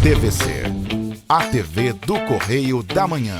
TVC, a TV do Correio da Manhã.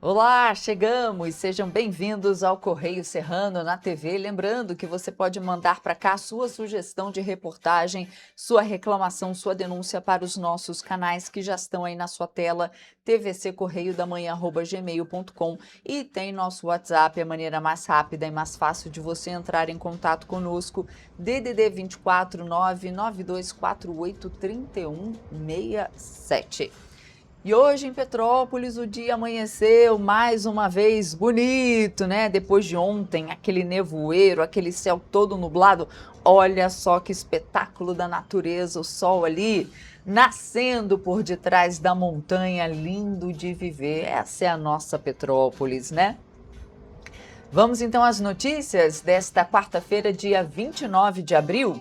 Olá, chegamos! Sejam bem-vindos ao Correio Serrano na TV. Lembrando que você pode mandar para cá sua sugestão de reportagem, sua reclamação, sua denúncia para os nossos canais que já estão aí na sua tela, tvccorreiodamanhã@gmail.com, e tem nosso WhatsApp, a maneira mais rápida e mais fácil de você entrar em contato conosco, DDD 24 99248 3167. E hoje em Petrópolis o dia amanheceu mais uma vez bonito, né? Depois de ontem, aquele nevoeiro, aquele céu todo nublado. Olha só que espetáculo da natureza, o sol ali nascendo por detrás da montanha, lindo de viver. Essa é a nossa Petrópolis, né? Vamos então às notícias desta quarta-feira, dia 29 de abril.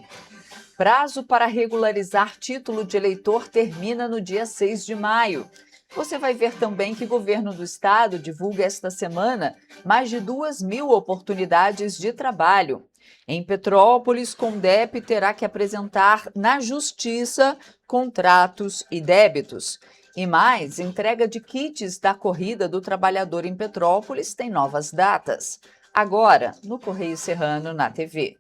Prazo para regularizar título de eleitor termina no dia 6 de maio. Você vai ver também que o governo do estado divulga esta semana mais de 2.000 oportunidades de trabalho. Em Petrópolis, Condep terá que apresentar na Justiça contratos e débitos. E mais, entrega de kits da Corrida do Trabalhador em Petrópolis tem novas datas. Agora, no Correio Serrano, na TV.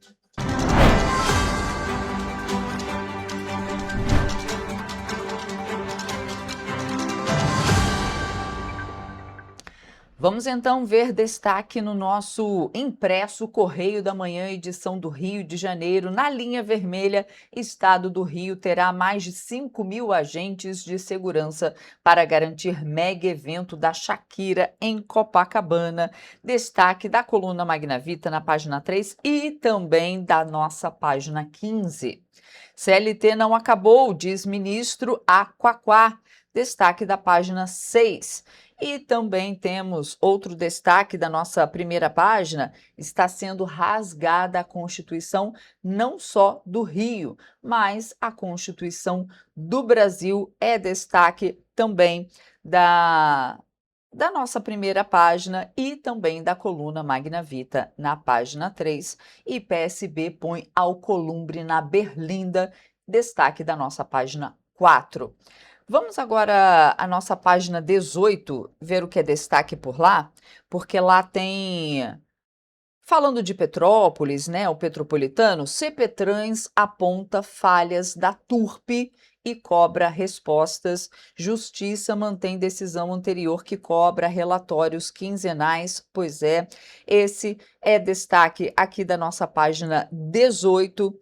Vamos então ver destaque no nosso impresso Correio da Manhã, edição do Rio de Janeiro. Na linha vermelha, Estado do Rio terá mais de 5.000 agentes de segurança para garantir mega evento da Shakira em Copacabana. Destaque da coluna Magna Vita na página 3 e também da nossa página 15. CLT não acabou, diz ministro Aquaquá. Destaque da página 6. E também temos outro destaque da nossa primeira página: está sendo rasgada a Constituição não só do Rio, mas a Constituição do Brasil. É destaque também da nossa primeira página e também da coluna Magna Vita na página 3. E PSB põe Alcolumbre na Berlinda, destaque da nossa página 4. Vamos agora à nossa página 18, ver o que é destaque por lá, porque lá tem, falando de Petrópolis, né, o Petropolitano, CPTrans aponta falhas da Turp e cobra respostas. Justiça mantém decisão anterior que cobra relatórios quinzenais. Pois é, esse é destaque aqui da nossa página 18.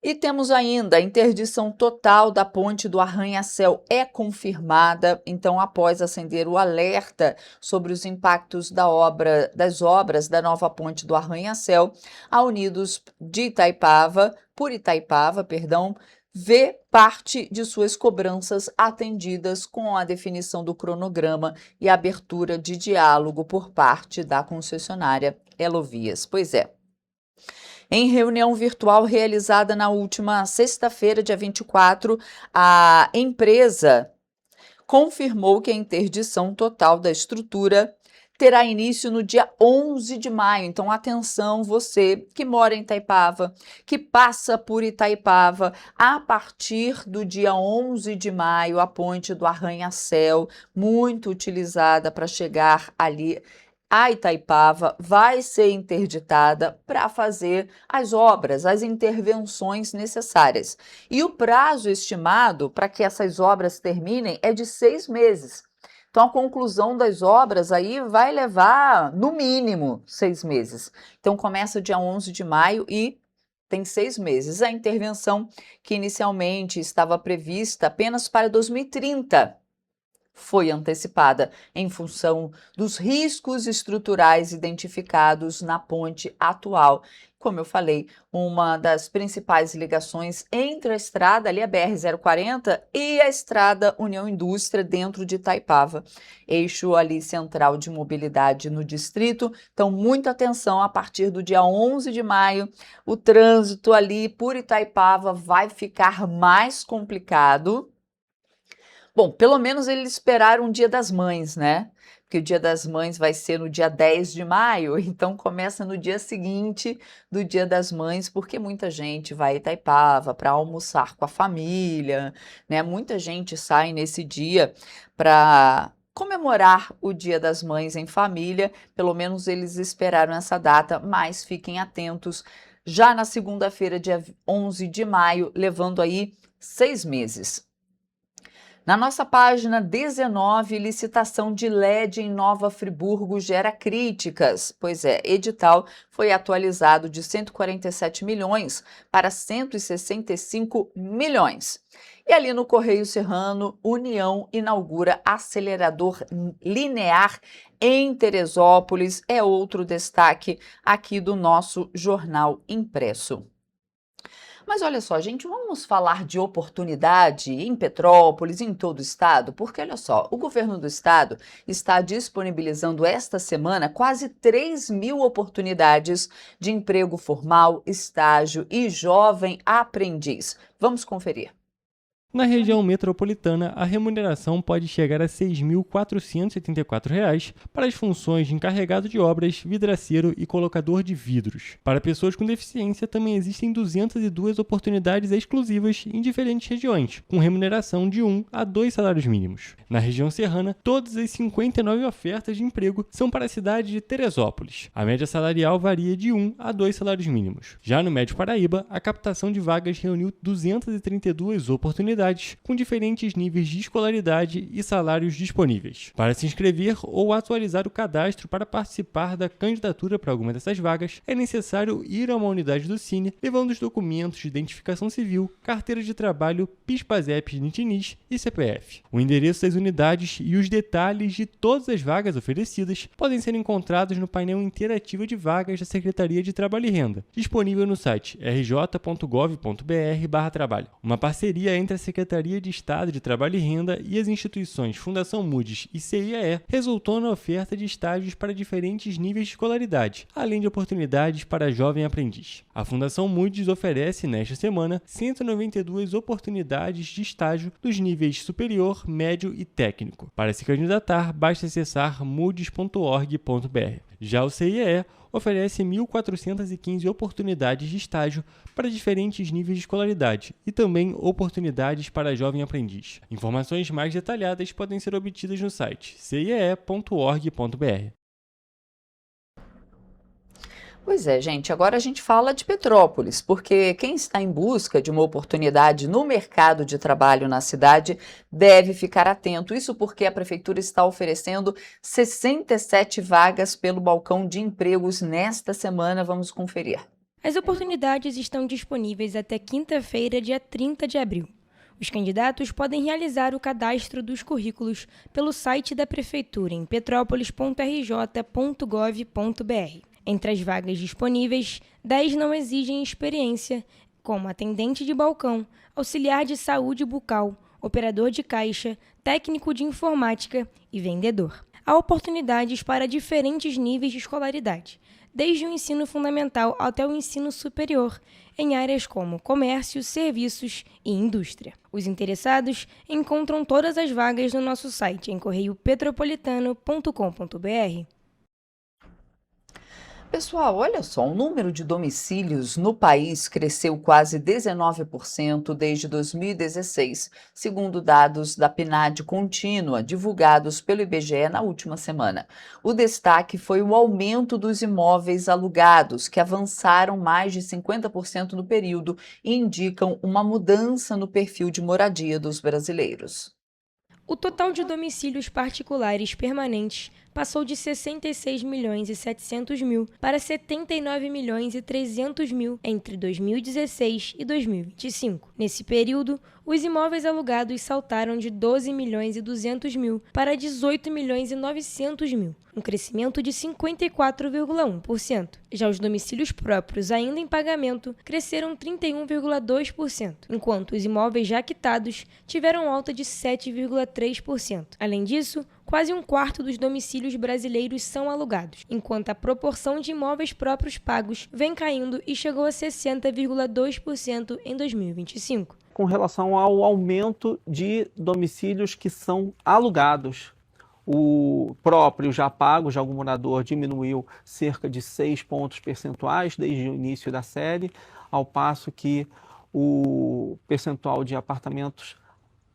E temos ainda a interdição total da ponte do Arranha-Céu é confirmada. Então, após acender o alerta sobre os impactos das obras da nova ponte do Arranha-Céu, a Unidos de Itaipava, vê parte de suas cobranças atendidas com a definição do cronograma e a abertura de diálogo por parte da concessionária Elovias. Pois é. Em reunião virtual realizada na última sexta-feira, dia 24, a empresa confirmou que a interdição total da estrutura terá início no dia 11 de maio. Então, atenção, você que mora em Itaipava, que passa por Itaipava, a partir do dia 11 de maio, a ponte do Arranha-Céu, muito utilizada para chegar ali a Itaipava, vai ser interditada para fazer as obras, as intervenções necessárias. E o prazo estimado para que essas obras terminem é de 6 meses. Então, a conclusão das obras aí vai levar, no mínimo, 6 meses. Então, começa dia 11 de maio e tem 6 meses. A intervenção, que inicialmente estava prevista apenas para 2030, foi antecipada em função dos riscos estruturais identificados na ponte atual. Como eu falei, uma das principais ligações entre a estrada, ali a BR-040, e a estrada União Indústria, dentro de Itaipava, eixo ali central de mobilidade no distrito. Então, muita atenção, a partir do dia 11 de maio, o trânsito ali por Itaipava vai ficar mais complicado. Bom, pelo menos eles esperaram o Dia das Mães, né? Porque o Dia das Mães vai ser no dia 10 de maio, então começa no dia seguinte do Dia das Mães, porque muita gente vai a Itaipava para almoçar com a família, né? Muita gente sai nesse dia para comemorar o Dia das Mães em família. Pelo menos eles esperaram essa data, mas fiquem atentos já na segunda-feira, dia 11 de maio, levando aí 6 meses. Na nossa página 19, licitação de LED em Nova Friburgo gera críticas. Pois é, edital foi atualizado de 147 milhões para 165 milhões. E ali no Correio Serrano, União inaugura acelerador linear em Teresópolis. É outro destaque aqui do nosso jornal impresso. Mas olha só, gente, vamos falar de oportunidade em Petrópolis, em todo o estado, porque olha só, o governo do estado está disponibilizando esta semana quase 3.000 oportunidades de emprego formal, estágio e jovem aprendiz. Vamos conferir. Na região metropolitana, a remuneração pode chegar a R$ 6.484 para as funções de encarregado de obras, vidraceiro e colocador de vidros. Para pessoas com deficiência, também existem 202 oportunidades exclusivas em diferentes regiões, com remuneração de 1 a 2 salários mínimos. Na região serrana, todas as 59 ofertas de emprego são para a cidade de Teresópolis. A média salarial varia de 1 a 2 salários mínimos. Já no Médio Paraíba, a captação de vagas reuniu 232 oportunidades com diferentes níveis de escolaridade e salários disponíveis. Para se inscrever ou atualizar o cadastro para participar da candidatura para alguma dessas vagas, é necessário ir a uma unidade do Cine, levando os documentos de identificação civil, carteira de trabalho, PIS/PASEP, NIT/NIS e CPF. O endereço das unidades e os detalhes de todas as vagas oferecidas podem ser encontrados no painel interativo de vagas da Secretaria de Trabalho e Renda, disponível no site rj.gov.br/trabalho. Uma parceria entre a Secretaria de Estado de Trabalho e Renda e as instituições Fundação Moody's e CIEE resultou na oferta de estágios para diferentes níveis de escolaridade, além de oportunidades para jovem aprendiz. A Fundação Moody's oferece, nesta semana, 192 oportunidades de estágio dos níveis superior, médio e técnico. Para se candidatar, basta acessar moodys.org.br. Já o CIEE oferece 1.415 oportunidades de estágio para diferentes níveis de escolaridade e também oportunidades para jovem aprendiz. Informações mais detalhadas podem ser obtidas no site ciee.org.br. Pois é, gente, agora a gente fala de Petrópolis, porque quem está em busca de uma oportunidade no mercado de trabalho na cidade deve ficar atento. Isso porque a prefeitura está oferecendo 67 vagas pelo balcão de empregos nesta semana. Vamos conferir. As oportunidades estão disponíveis até quinta-feira, dia 30 de abril. Os candidatos podem realizar o cadastro dos currículos pelo site da prefeitura em petropolis.rj.gov.br. Entre as vagas disponíveis, 10 não exigem experiência, como atendente de balcão, auxiliar de saúde bucal, operador de caixa, técnico de informática e vendedor. Há oportunidades para diferentes níveis de escolaridade, desde o ensino fundamental até o ensino superior, em áreas como comércio, serviços e indústria. Os interessados encontram todas as vagas no nosso site em correiopetropolitano.com.br. Pessoal, olha só, o número de domicílios no país cresceu quase 19% desde 2016, segundo dados da PNAD contínua, divulgados pelo IBGE na última semana. O destaque foi o aumento dos imóveis alugados, que avançaram mais de 50% no período e indicam uma mudança no perfil de moradia dos brasileiros. O total de domicílios particulares permanentes passou de 66.700.000 para 79.300.000 entre 2016 e 2025. Nesse período, os imóveis alugados saltaram de 12.200.000 para 18.900.000, um crescimento de 54,1%. Já os domicílios próprios ainda em pagamento cresceram 31,2%, enquanto os imóveis já quitados tiveram alta de 7,3%. Além disso, quase um quarto dos domicílios brasileiros são alugados, enquanto a proporção de imóveis próprios pagos vem caindo e chegou a 60,2% em 2025. Com relação ao aumento de domicílios que são alugados, o próprio já pago, já algum morador, diminuiu cerca de 6 pontos percentuais desde o início da série, ao passo que o percentual de apartamentos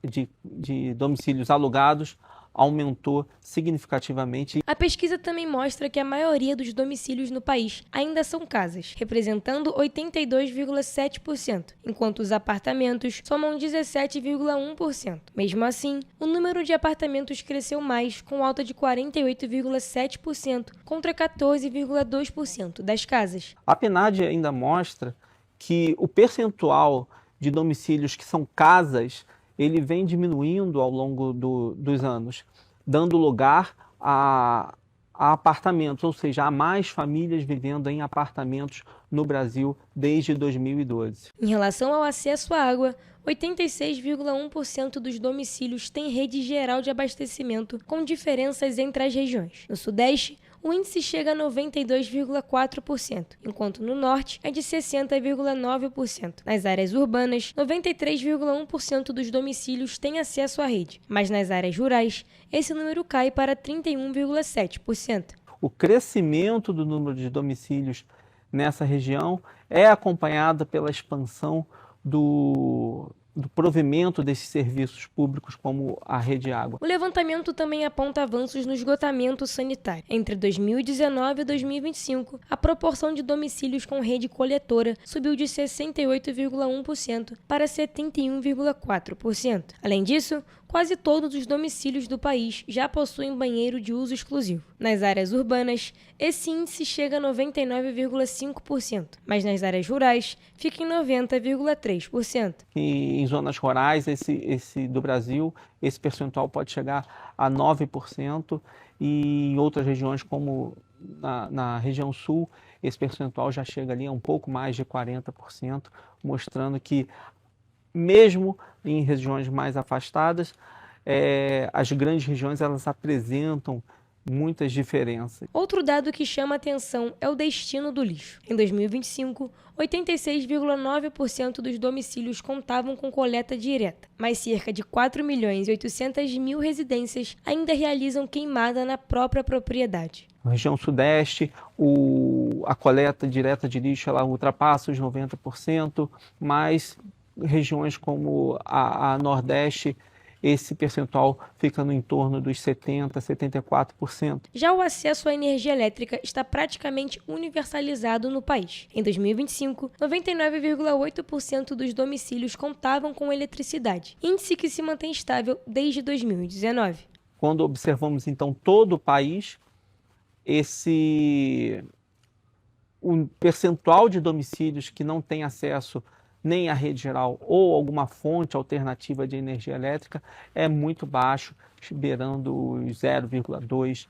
de domicílios alugados aumentou significativamente. A pesquisa também mostra que a maioria dos domicílios no país ainda são casas, representando 82,7%, enquanto os apartamentos somam 17,1%. Mesmo assim, o número de apartamentos cresceu mais, com alta de 48,7% contra 14,2% das casas. A PNAD ainda mostra que o percentual de domicílios que são casas ele vem diminuindo ao longo dos anos, dando lugar a apartamentos, ou seja, há mais famílias vivendo em apartamentos no Brasil desde 2012. Em relação ao acesso à água, 86,1% dos domicílios têm rede geral de abastecimento, com diferenças entre as regiões. No Sudeste, o índice chega a 92,4%, enquanto no Norte é de 60,9%. Nas áreas urbanas, 93,1% dos domicílios têm acesso à rede, mas nas áreas rurais, esse número cai para 31,7%. O crescimento do número de domicílios nessa região é acompanhado pela expansão do provimento desses serviços públicos como a rede água. O levantamento também aponta avanços no esgotamento sanitário. Entre 2019 e 2025, a proporção de domicílios com rede coletora subiu de 68,1% para 71,4%. Além disso, quase todos os domicílios do país já possuem banheiro de uso exclusivo. Nas áreas urbanas, esse índice chega a 99,5%, mas nas áreas rurais fica em 90,3%. E em zonas rurais do Brasil, esse percentual pode chegar a 9%, e em outras regiões, como na região sul, esse percentual já chega ali a um pouco mais de 40%, mostrando que mesmo em regiões mais afastadas, as grandes regiões elas apresentam muitas diferenças. Outro dado que chama a atenção é o destino do lixo. Em 2025, 86,9% dos domicílios contavam com coleta direta, mas cerca de 4.800.000 residências ainda realizam queimada na própria propriedade. Na região sudeste, a coleta direta de lixo ela ultrapassa os 90%, mas regiões como a Nordeste, esse percentual fica no entorno dos 70%, 74%. Já o acesso à energia elétrica está praticamente universalizado no país. Em 2025, 99,8% dos domicílios contavam com eletricidade, índice que se mantém estável desde 2019. Quando observamos, então, todo o país, o percentual de domicílios que não tem acesso nem a rede geral ou alguma fonte alternativa de energia elétrica é muito baixo, beirando os 0,2%.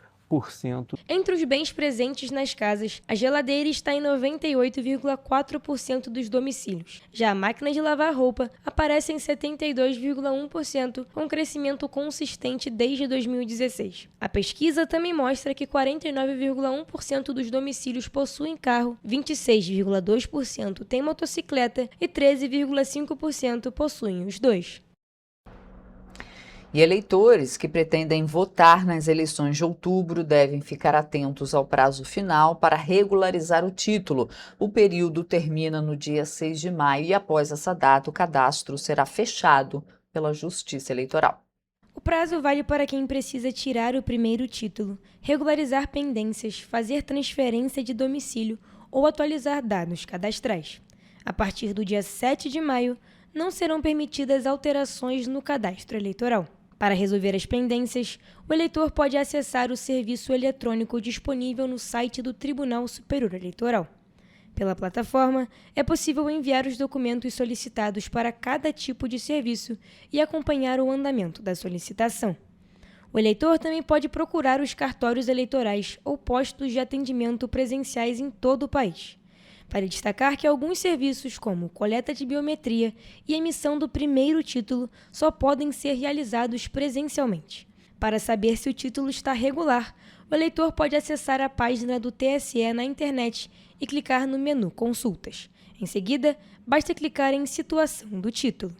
Entre os bens presentes nas casas, a geladeira está em 98,4% dos domicílios. Já a máquina de lavar roupa aparece em 72,1%, com um crescimento consistente desde 2016. A pesquisa também mostra que 49,1% dos domicílios possuem carro, 26,2% têm motocicleta e 13,5% possuem os dois. E eleitores que pretendem votar nas eleições de outubro devem ficar atentos ao prazo final para regularizar o título. O período termina no dia 6 de maio e após essa data o cadastro será fechado pela Justiça Eleitoral. O prazo vale para quem precisa tirar o primeiro título, regularizar pendências, fazer transferência de domicílio ou atualizar dados cadastrais. A partir do dia 7 de maio, não serão permitidas alterações no cadastro eleitoral. Para resolver as pendências, o eleitor pode acessar o serviço eletrônico disponível no site do Tribunal Superior Eleitoral. Pela plataforma, é possível enviar os documentos solicitados para cada tipo de serviço e acompanhar o andamento da solicitação. O eleitor também pode procurar os cartórios eleitorais ou postos de atendimento presenciais em todo o país. Vale destacar que alguns serviços, como coleta de biometria e emissão do primeiro título, só podem ser realizados presencialmente. Para saber se o título está regular, o eleitor pode acessar a página do TSE na internet e clicar no menu Consultas. Em seguida, basta clicar em Situação do título.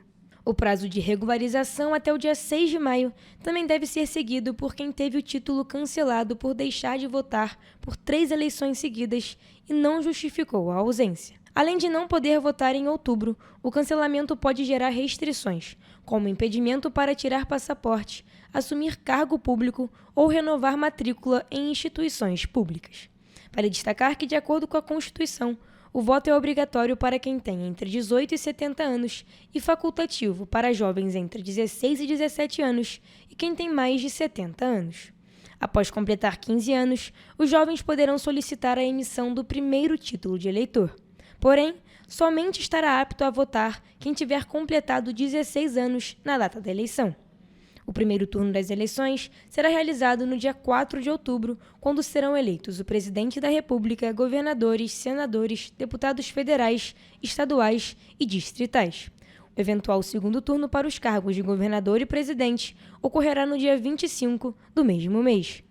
O prazo de regularização até o dia 6 de maio também deve ser seguido por quem teve o título cancelado por deixar de votar por 3 eleições seguidas e não justificou a ausência. Além de não poder votar em outubro, o cancelamento pode gerar restrições, como impedimento para tirar passaporte, assumir cargo público ou renovar matrícula em instituições públicas. Vale destacar que, de acordo com a Constituição, o voto é obrigatório para quem tem entre 18 e 70 anos e facultativo para jovens entre 16 e 17 anos e quem tem mais de 70 anos. Após completar 15 anos, os jovens poderão solicitar a emissão do primeiro título de eleitor. Porém, somente estará apto a votar quem tiver completado 16 anos na data da eleição. O primeiro turno das eleições será realizado no dia 4 de outubro, quando serão eleitos o presidente da República, governadores, senadores, deputados federais, estaduais e distritais. O eventual segundo turno para os cargos de governador e presidente ocorrerá no dia 25 do mesmo mês.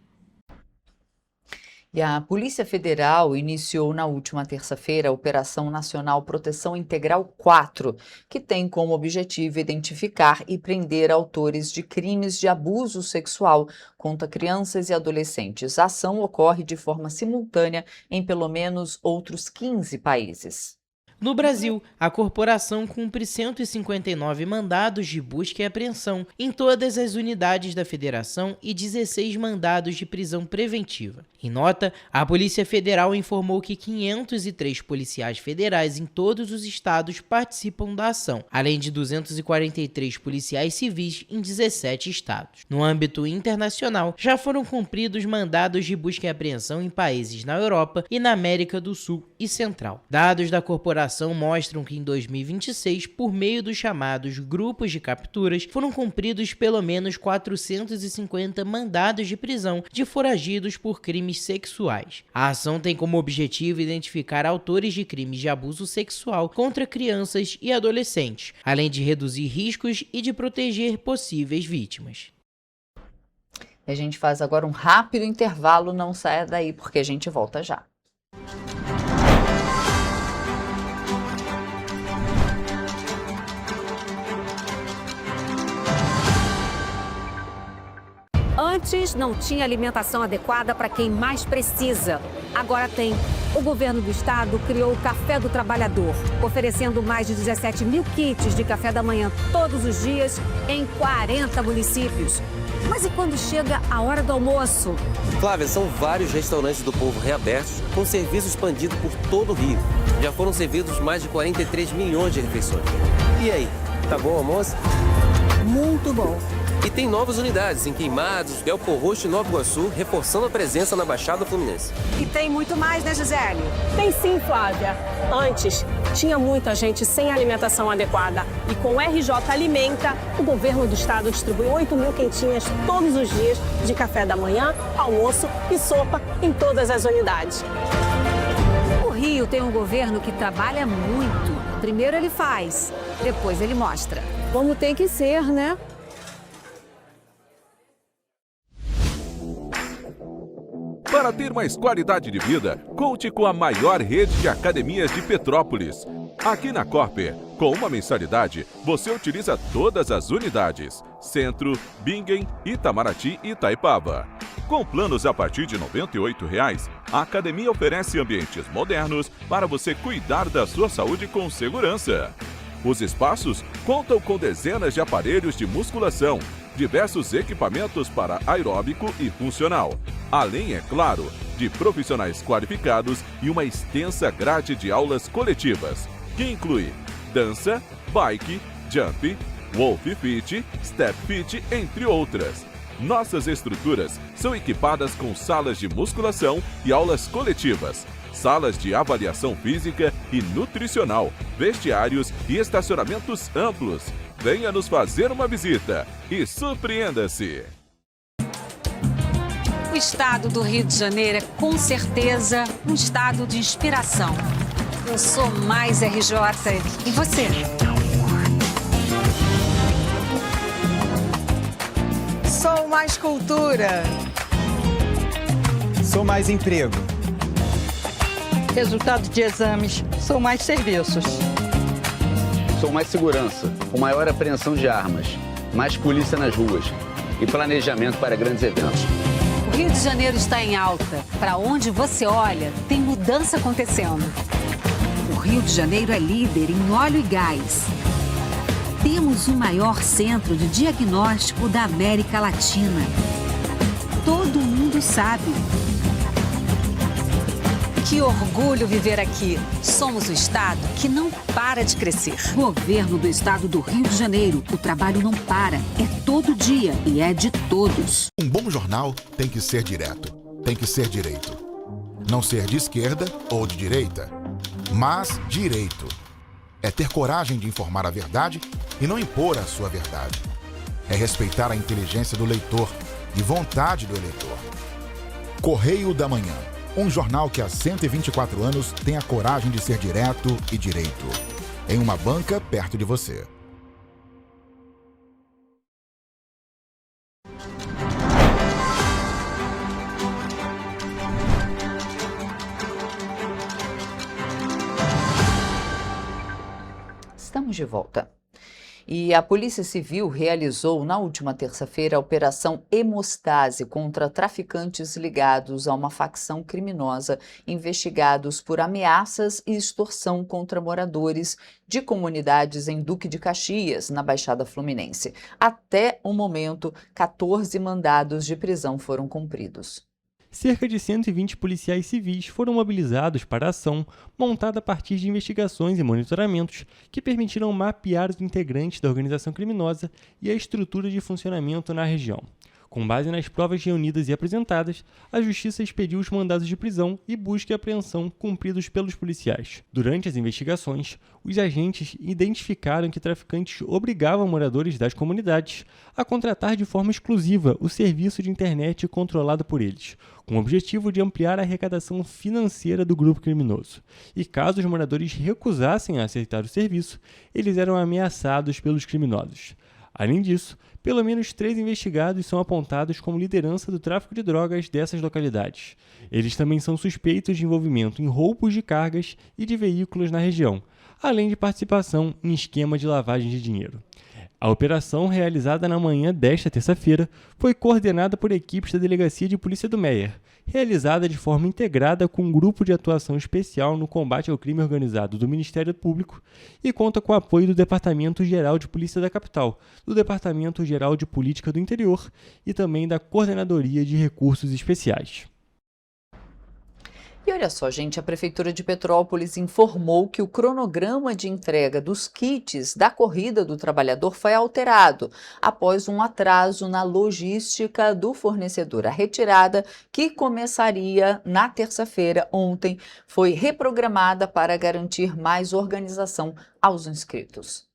E a Polícia Federal iniciou na última terça-feira a Operação Nacional Proteção Integral 4, que tem como objetivo identificar e prender autores de crimes de abuso sexual contra crianças e adolescentes. A ação ocorre de forma simultânea em pelo menos outros 15 países. No Brasil, a corporação cumpre 159 mandados de busca e apreensão em todas as unidades da federação e 16 mandados de prisão preventiva. Em nota, a Polícia Federal informou que 503 policiais federais em todos os estados participam da ação, além de 243 policiais civis em 17 estados. No âmbito internacional, já foram cumpridos mandados de busca e apreensão em países na Europa e na América do Sul e Central. Dados da corporação mostram que em 2026, por meio dos chamados grupos de capturas, foram cumpridos pelo menos 450 mandados de prisão de foragidos por crimes sexuais. A ação tem como objetivo identificar autores de crimes de abuso sexual contra crianças e adolescentes, além de reduzir riscos e de proteger possíveis vítimas. A gente faz agora um rápido intervalo, não saia daí porque a gente volta já. Antes não tinha alimentação adequada para quem mais precisa. Agora tem. O governo do estado criou o Café do Trabalhador, oferecendo mais de 17 mil kits de café da manhã todos os dias em 40 municípios. Mas e quando chega a hora do almoço? Flávia, são vários restaurantes do Povo reabertos, com serviço expandido por todo o Rio. Já foram servidos mais de 43 milhões de refeições. E aí, tá bom o almoço? Muito bom. E tem novas unidades em Queimados, Belfor Roxo e Nova Iguaçu, reforçando a presença na Baixada Fluminense. E tem muito mais, né, Gisele? Tem sim, Flávia. Antes, tinha muita gente sem alimentação adequada. E com o RJ Alimenta, o governo do estado distribui 8 mil quentinhas todos os dias de café da manhã, almoço e sopa em todas as unidades. O Rio tem um governo que trabalha muito. Primeiro ele faz, depois ele mostra. Como tem que ser, né? Para ter mais qualidade de vida, conte com a maior rede de academias de Petrópolis. Aqui na Corper, com uma mensalidade, você utiliza todas as unidades: Centro, Bingen, Itamaraty e Itaipava. Com planos a partir de R$ 98,00, a academia oferece ambientes modernos para você cuidar da sua saúde com segurança. Os espaços contam com dezenas de aparelhos de musculação, diversos equipamentos para aeróbico e funcional, além, é claro, de profissionais qualificados e uma extensa grade de aulas coletivas, que inclui dança, bike, jump, Wolf Fit, Step Fit, entre outras. Nossas estruturas são equipadas com salas de musculação e aulas coletivas, salas de avaliação física e nutricional, vestiários e estacionamentos amplos. Venha nos fazer uma visita e surpreenda-se! O estado do Rio de Janeiro é, com certeza, um estado de inspiração. Eu sou mais RJ. E você? Sou mais cultura. Sou mais emprego. Resultado de exames. Sou mais serviços. Sou mais segurança, com maior apreensão de armas, mais polícia nas ruas e planejamento para grandes eventos. O Rio de Janeiro está em alta. Para onde você olha, tem mudança acontecendo. O Rio de Janeiro é líder em óleo e gás. Temos o maior centro de diagnóstico da América Latina. Todo mundo sabe. Que orgulho viver aqui. Somos o estado que não para de crescer. Governo do estado do Rio de Janeiro. O trabalho não para. É todo dia e é de todos. Um bom jornal tem que ser direto, tem que ser direito. Não ser de esquerda ou de direita, mas direito. É ter coragem de informar a verdade e não impor a sua verdade. É respeitar a inteligência do leitor e vontade do eleitor. Correio da Manhã. Um jornal que há 124 anos tem a coragem de ser direto e direito. Em uma banca perto de você. Estamos de volta. E a Polícia Civil realizou na última terça-feira a Operação Hemostase contra traficantes ligados a uma facção criminosa investigados por ameaças e extorsão contra moradores de comunidades em Duque de Caxias, na Baixada Fluminense. Até o momento, 14 mandados de prisão foram cumpridos. Cerca de 120 policiais civis foram mobilizados para a ação, montada a partir de investigações e monitoramentos que permitiram mapear os integrantes da organização criminosa e a estrutura de funcionamento na região. Com base nas provas reunidas e apresentadas, a Justiça expediu os mandados de prisão e busca e apreensão cumpridos pelos policiais. Durante as investigações, os agentes identificaram que traficantes obrigavam moradores das comunidades a contratar de forma exclusiva o serviço de internet controlado por eles, com o objetivo de ampliar a arrecadação financeira do grupo criminoso. E caso os moradores recusassem a aceitar o serviço, eles eram ameaçados pelos criminosos. Além disso, pelo menos 3 investigados são apontados como liderança do tráfico de drogas dessas localidades. Eles também são suspeitos de envolvimento em roubos de cargas e de veículos na região, além de participação em esquema de lavagem de dinheiro. A operação, realizada na manhã desta terça-feira, foi coordenada por equipes da Delegacia de Polícia do Meier, realizada de forma integrada com um grupo de atuação especial no combate ao crime organizado do Ministério Público e conta com o apoio do Departamento Geral de Polícia da Capital, do Departamento Geral de Política do Interior e também da Coordenadoria de Recursos Especiais. E olha só, gente, a Prefeitura de Petrópolis informou que o cronograma de entrega dos kits da Corrida do Trabalhador foi alterado após um atraso na logística do fornecedor. A retirada, que começaria na terça-feira, ontem, foi reprogramada para garantir mais organização aos inscritos.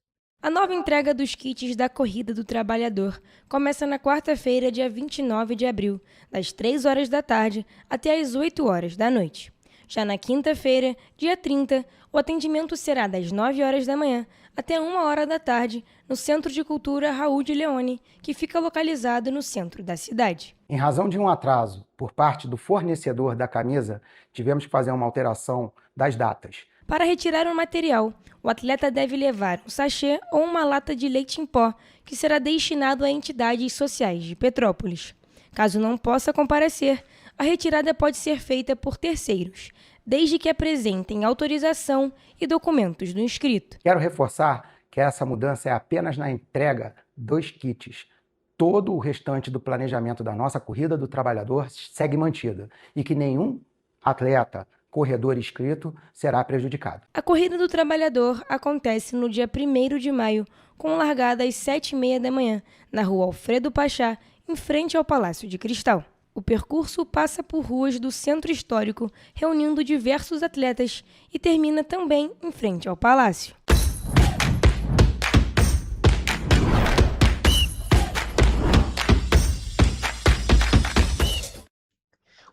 A nova entrega dos kits da Corrida do Trabalhador começa na quarta-feira, dia 29 de abril, das 3 horas da tarde até as 8 horas da noite. Já na quinta-feira, dia 30, o atendimento será das 9 horas da manhã até 1 hora da tarde no Centro de Cultura Raul de Leone, que fica localizado no centro da cidade. Em razão de um atraso por parte do fornecedor da camisa, tivemos que fazer uma alteração das datas. Para retirar o material, o atleta deve levar um sachê ou uma lata de leite em pó, que será destinado a entidades sociais de Petrópolis. Caso não possa comparecer, a retirada pode ser feita por terceiros, desde que apresentem autorização e documentos do inscrito. Quero reforçar que essa mudança é apenas na entrega dos kits. Todo o restante do planejamento da nossa Corrida do Trabalhador segue mantido e que nenhum atleta, corredor inscrito será prejudicado. A Corrida do Trabalhador acontece no dia 1º de maio, com largada às 7h30 da manhã, na rua Alfredo Pachá, em frente ao Palácio de Cristal. O percurso passa por ruas do Centro Histórico, reunindo diversos atletas, e termina também em frente ao Palácio.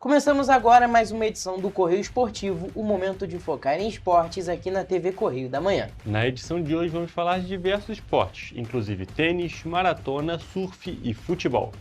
Começamos agora mais uma edição do Correio Esportivo, o momento de focar em esportes aqui na TV Correio da Manhã. Na edição de hoje vamos falar de diversos esportes, inclusive tênis, maratona, surf e futebol.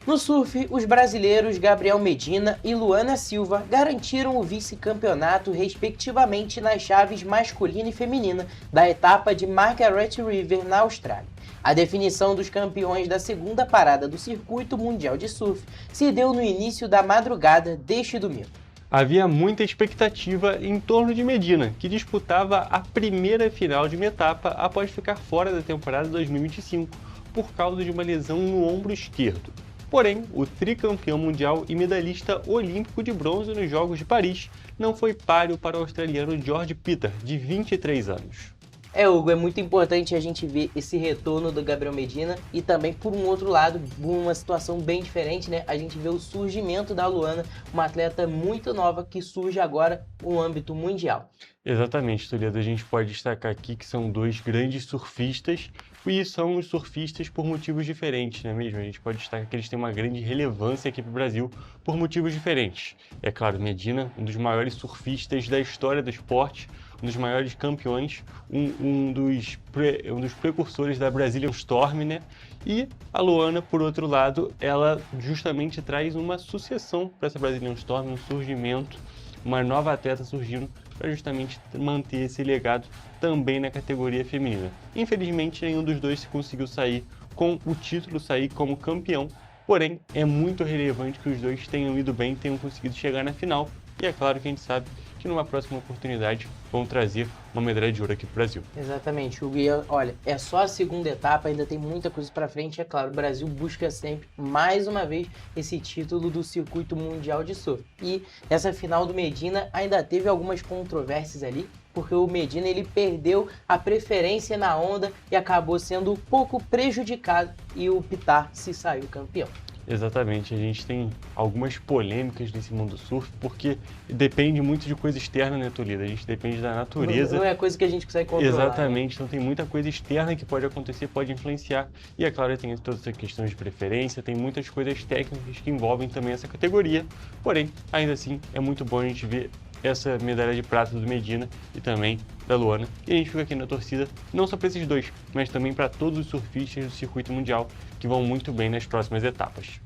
No surf, os brasileiros Gabriel Medina e Luana Silva garantiram o vice-campeonato respectivamente nas chaves masculina e feminina da etapa de Margaret River na Austrália. A definição dos campeões da segunda parada do Circuito Mundial de Surf se deu no início da madrugada deste domingo. Havia muita expectativa em torno de Medina, que disputava a primeira final de uma etapa após ficar fora da temporada 2025, por causa de uma lesão no ombro esquerdo. Porém, o tricampeão mundial e medalhista olímpico de bronze nos Jogos de Paris não foi páreo para o australiano George Peter, de 23 anos. Hugo, é muito importante a gente ver esse retorno do Gabriel Medina e também, por um outro lado, uma situação bem diferente, né? A gente vê o surgimento da Luana, uma atleta muito nova que surge agora no âmbito mundial. Exatamente, Toledo. A gente pode destacar aqui que são dois grandes surfistas e são os surfistas por motivos diferentes, não é mesmo? A gente pode destacar que eles têm uma grande relevância aqui para o Brasil por motivos diferentes. É claro, Medina, um dos maiores surfistas da história do esporte, um dos maiores campeões, um dos precursores da Brazilian Storm, né? E a Luana, por outro lado, ela justamente traz uma sucessão para essa Brazilian Storm, um surgimento, uma nova atleta surgindo para justamente manter esse legado também na categoria feminina. Infelizmente, nenhum dos dois conseguiu sair com o título, sair como campeão, porém é muito relevante que os dois tenham ido bem, tenham conseguido chegar na final, e é claro que a gente sabe que numa próxima oportunidade vão trazer uma medalha de ouro aqui para o Brasil. Exatamente, Hugo. E olha, é só a segunda etapa, ainda tem muita coisa para frente. É claro, o Brasil busca sempre, mais uma vez, esse título do Circuito Mundial de Surf. E essa final do Medina ainda teve algumas controvérsias ali, porque o Medina ele perdeu a preferência na onda e acabou sendo um pouco prejudicado, e o Pitar se saiu campeão. Exatamente, a gente tem algumas polêmicas nesse mundo surf, porque depende muito de coisa externa, né, Toledo? A gente depende da natureza. Não é coisa que a gente consegue controlar. Exatamente, né? Então tem muita coisa externa que pode acontecer, pode influenciar. E é claro, tem todas essas questões de preferência, tem muitas coisas técnicas que envolvem também essa categoria. Porém, ainda assim, é muito bom a gente ver essa medalha de prata do Medina e também da Luana. E a gente fica aqui na torcida, não só para esses dois, mas também para todos os surfistas do circuito mundial que vão muito bem nas próximas etapas.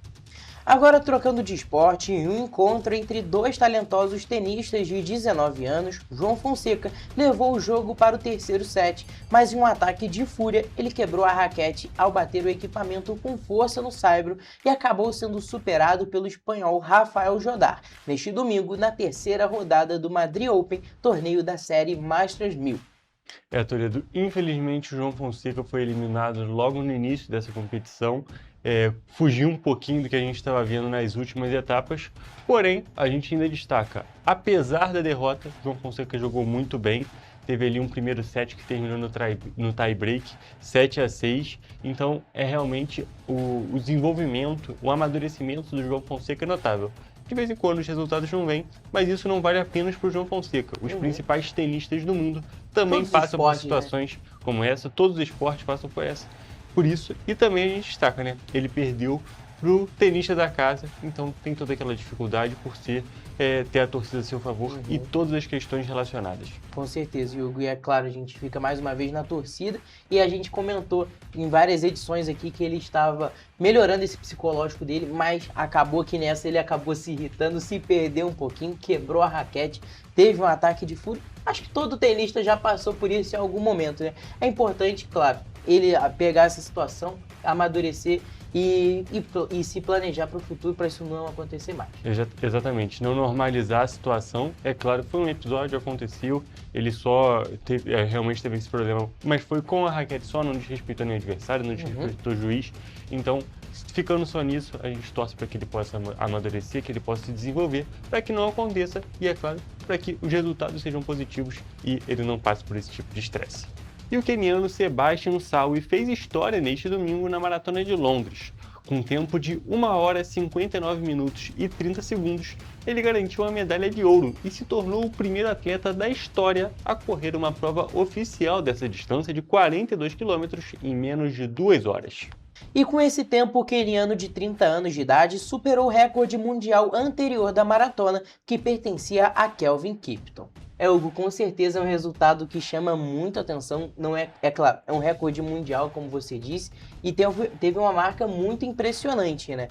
Agora, trocando de esporte, um encontro entre dois talentosos tenistas de 19 anos, João Fonseca levou o jogo para o terceiro set, mas em um ataque de fúria, ele quebrou a raquete ao bater o equipamento com força no saibro e acabou sendo superado pelo espanhol Rafael Jodar, neste domingo, na terceira rodada do Madrid Open, torneio da série Masters 1000. Toledo, infelizmente o João Fonseca foi eliminado logo no início dessa competição, fugiu um pouquinho do que a gente estava vendo nas últimas etapas, porém a gente ainda destaca, apesar da derrota, João Fonseca jogou muito bem, teve ali um primeiro set que terminou no tie-break, 7-6, então é realmente o desenvolvimento, o amadurecimento do João Fonseca é notável. De vez em quando os resultados não vêm, mas isso não vale apenas para o João Fonseca. Os principais tenistas do mundo também passam por situações como essa, todos os esportes passam por essa. Por isso, e também a gente destaca, né? Ele perdeu pro tenista da casa, então tem toda aquela dificuldade por ter a torcida a seu favor e todas as questões relacionadas. Com certeza, Hugo, e é claro, a gente fica mais uma vez na torcida, e a gente comentou em várias edições aqui que ele estava melhorando esse psicológico dele, mas acabou que nessa ele acabou se irritando, se perdeu um pouquinho, quebrou a raquete, teve um ataque de fúria. Acho que todo tenista já passou por isso em algum momento, né? É importante, claro, ele pegar essa situação, amadurecer e se planejar para o futuro para isso não acontecer mais. Exatamente, não normalizar a situação. É claro, foi um episódio, aconteceu, ele só realmente teve esse problema, mas foi com a raquete só, não desrespeitou nem o adversário, não desrespeitou o juiz. Então, ficando só nisso, a gente torce para que ele possa amadurecer, que ele possa se desenvolver, para que não aconteça e, é claro, para que os resultados sejam positivos e ele não passe por esse tipo de estresse. E o queniano Sebastian Sawe fez história neste domingo na Maratona de Londres. Com um tempo de 1 hora 59 minutos e 30 segundos, ele garantiu a medalha de ouro e se tornou o primeiro atleta da história a correr uma prova oficial dessa distância de 42 quilômetros em menos de 2 horas. E com esse tempo, o queniano de 30 anos de idade superou o recorde mundial anterior da maratona, que pertencia a Kelvin Kipton. Hugo, com certeza é um resultado que chama muita atenção, não é claro, é um recorde mundial, como você disse, e teve uma marca muito impressionante, né?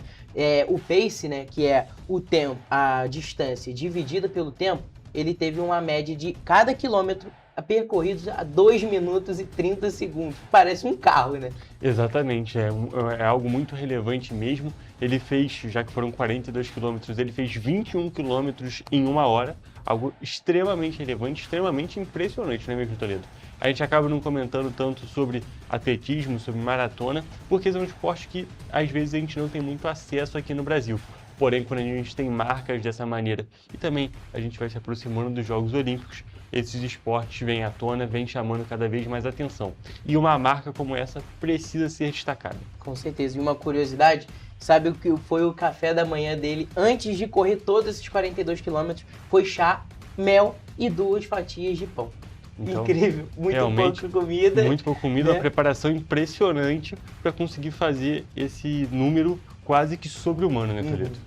O pace, né, que é o tempo, a distância dividida pelo tempo, ele teve uma média de cada quilômetro percorridos a 2 minutos e 30 segundos. Parece um carro, né? Exatamente, é algo muito relevante mesmo. Ele fez, já que foram 42 quilômetros, ele fez 21 quilômetros em 1 hora, algo extremamente relevante, extremamente impressionante, não é mesmo, Toledo? A gente acaba não comentando tanto sobre atletismo, sobre maratona, porque são esportes que às vezes a gente não tem muito acesso aqui no Brasil. Porém, quando a gente tem marcas dessa maneira e também a gente vai se aproximando dos Jogos Olímpicos, esses esportes vêm à tona, vêm chamando cada vez mais atenção. E uma marca como essa precisa ser destacada. Com certeza. E uma curiosidade, sabe o que foi o café da manhã dele antes de correr todos esses 42 quilômetros? Foi chá, mel e 2 fatias de pão. Então, incrível, muito pouca comida. Muito pouca comida, uma preparação impressionante para conseguir fazer esse número quase que sobre-humano, né, Toledo?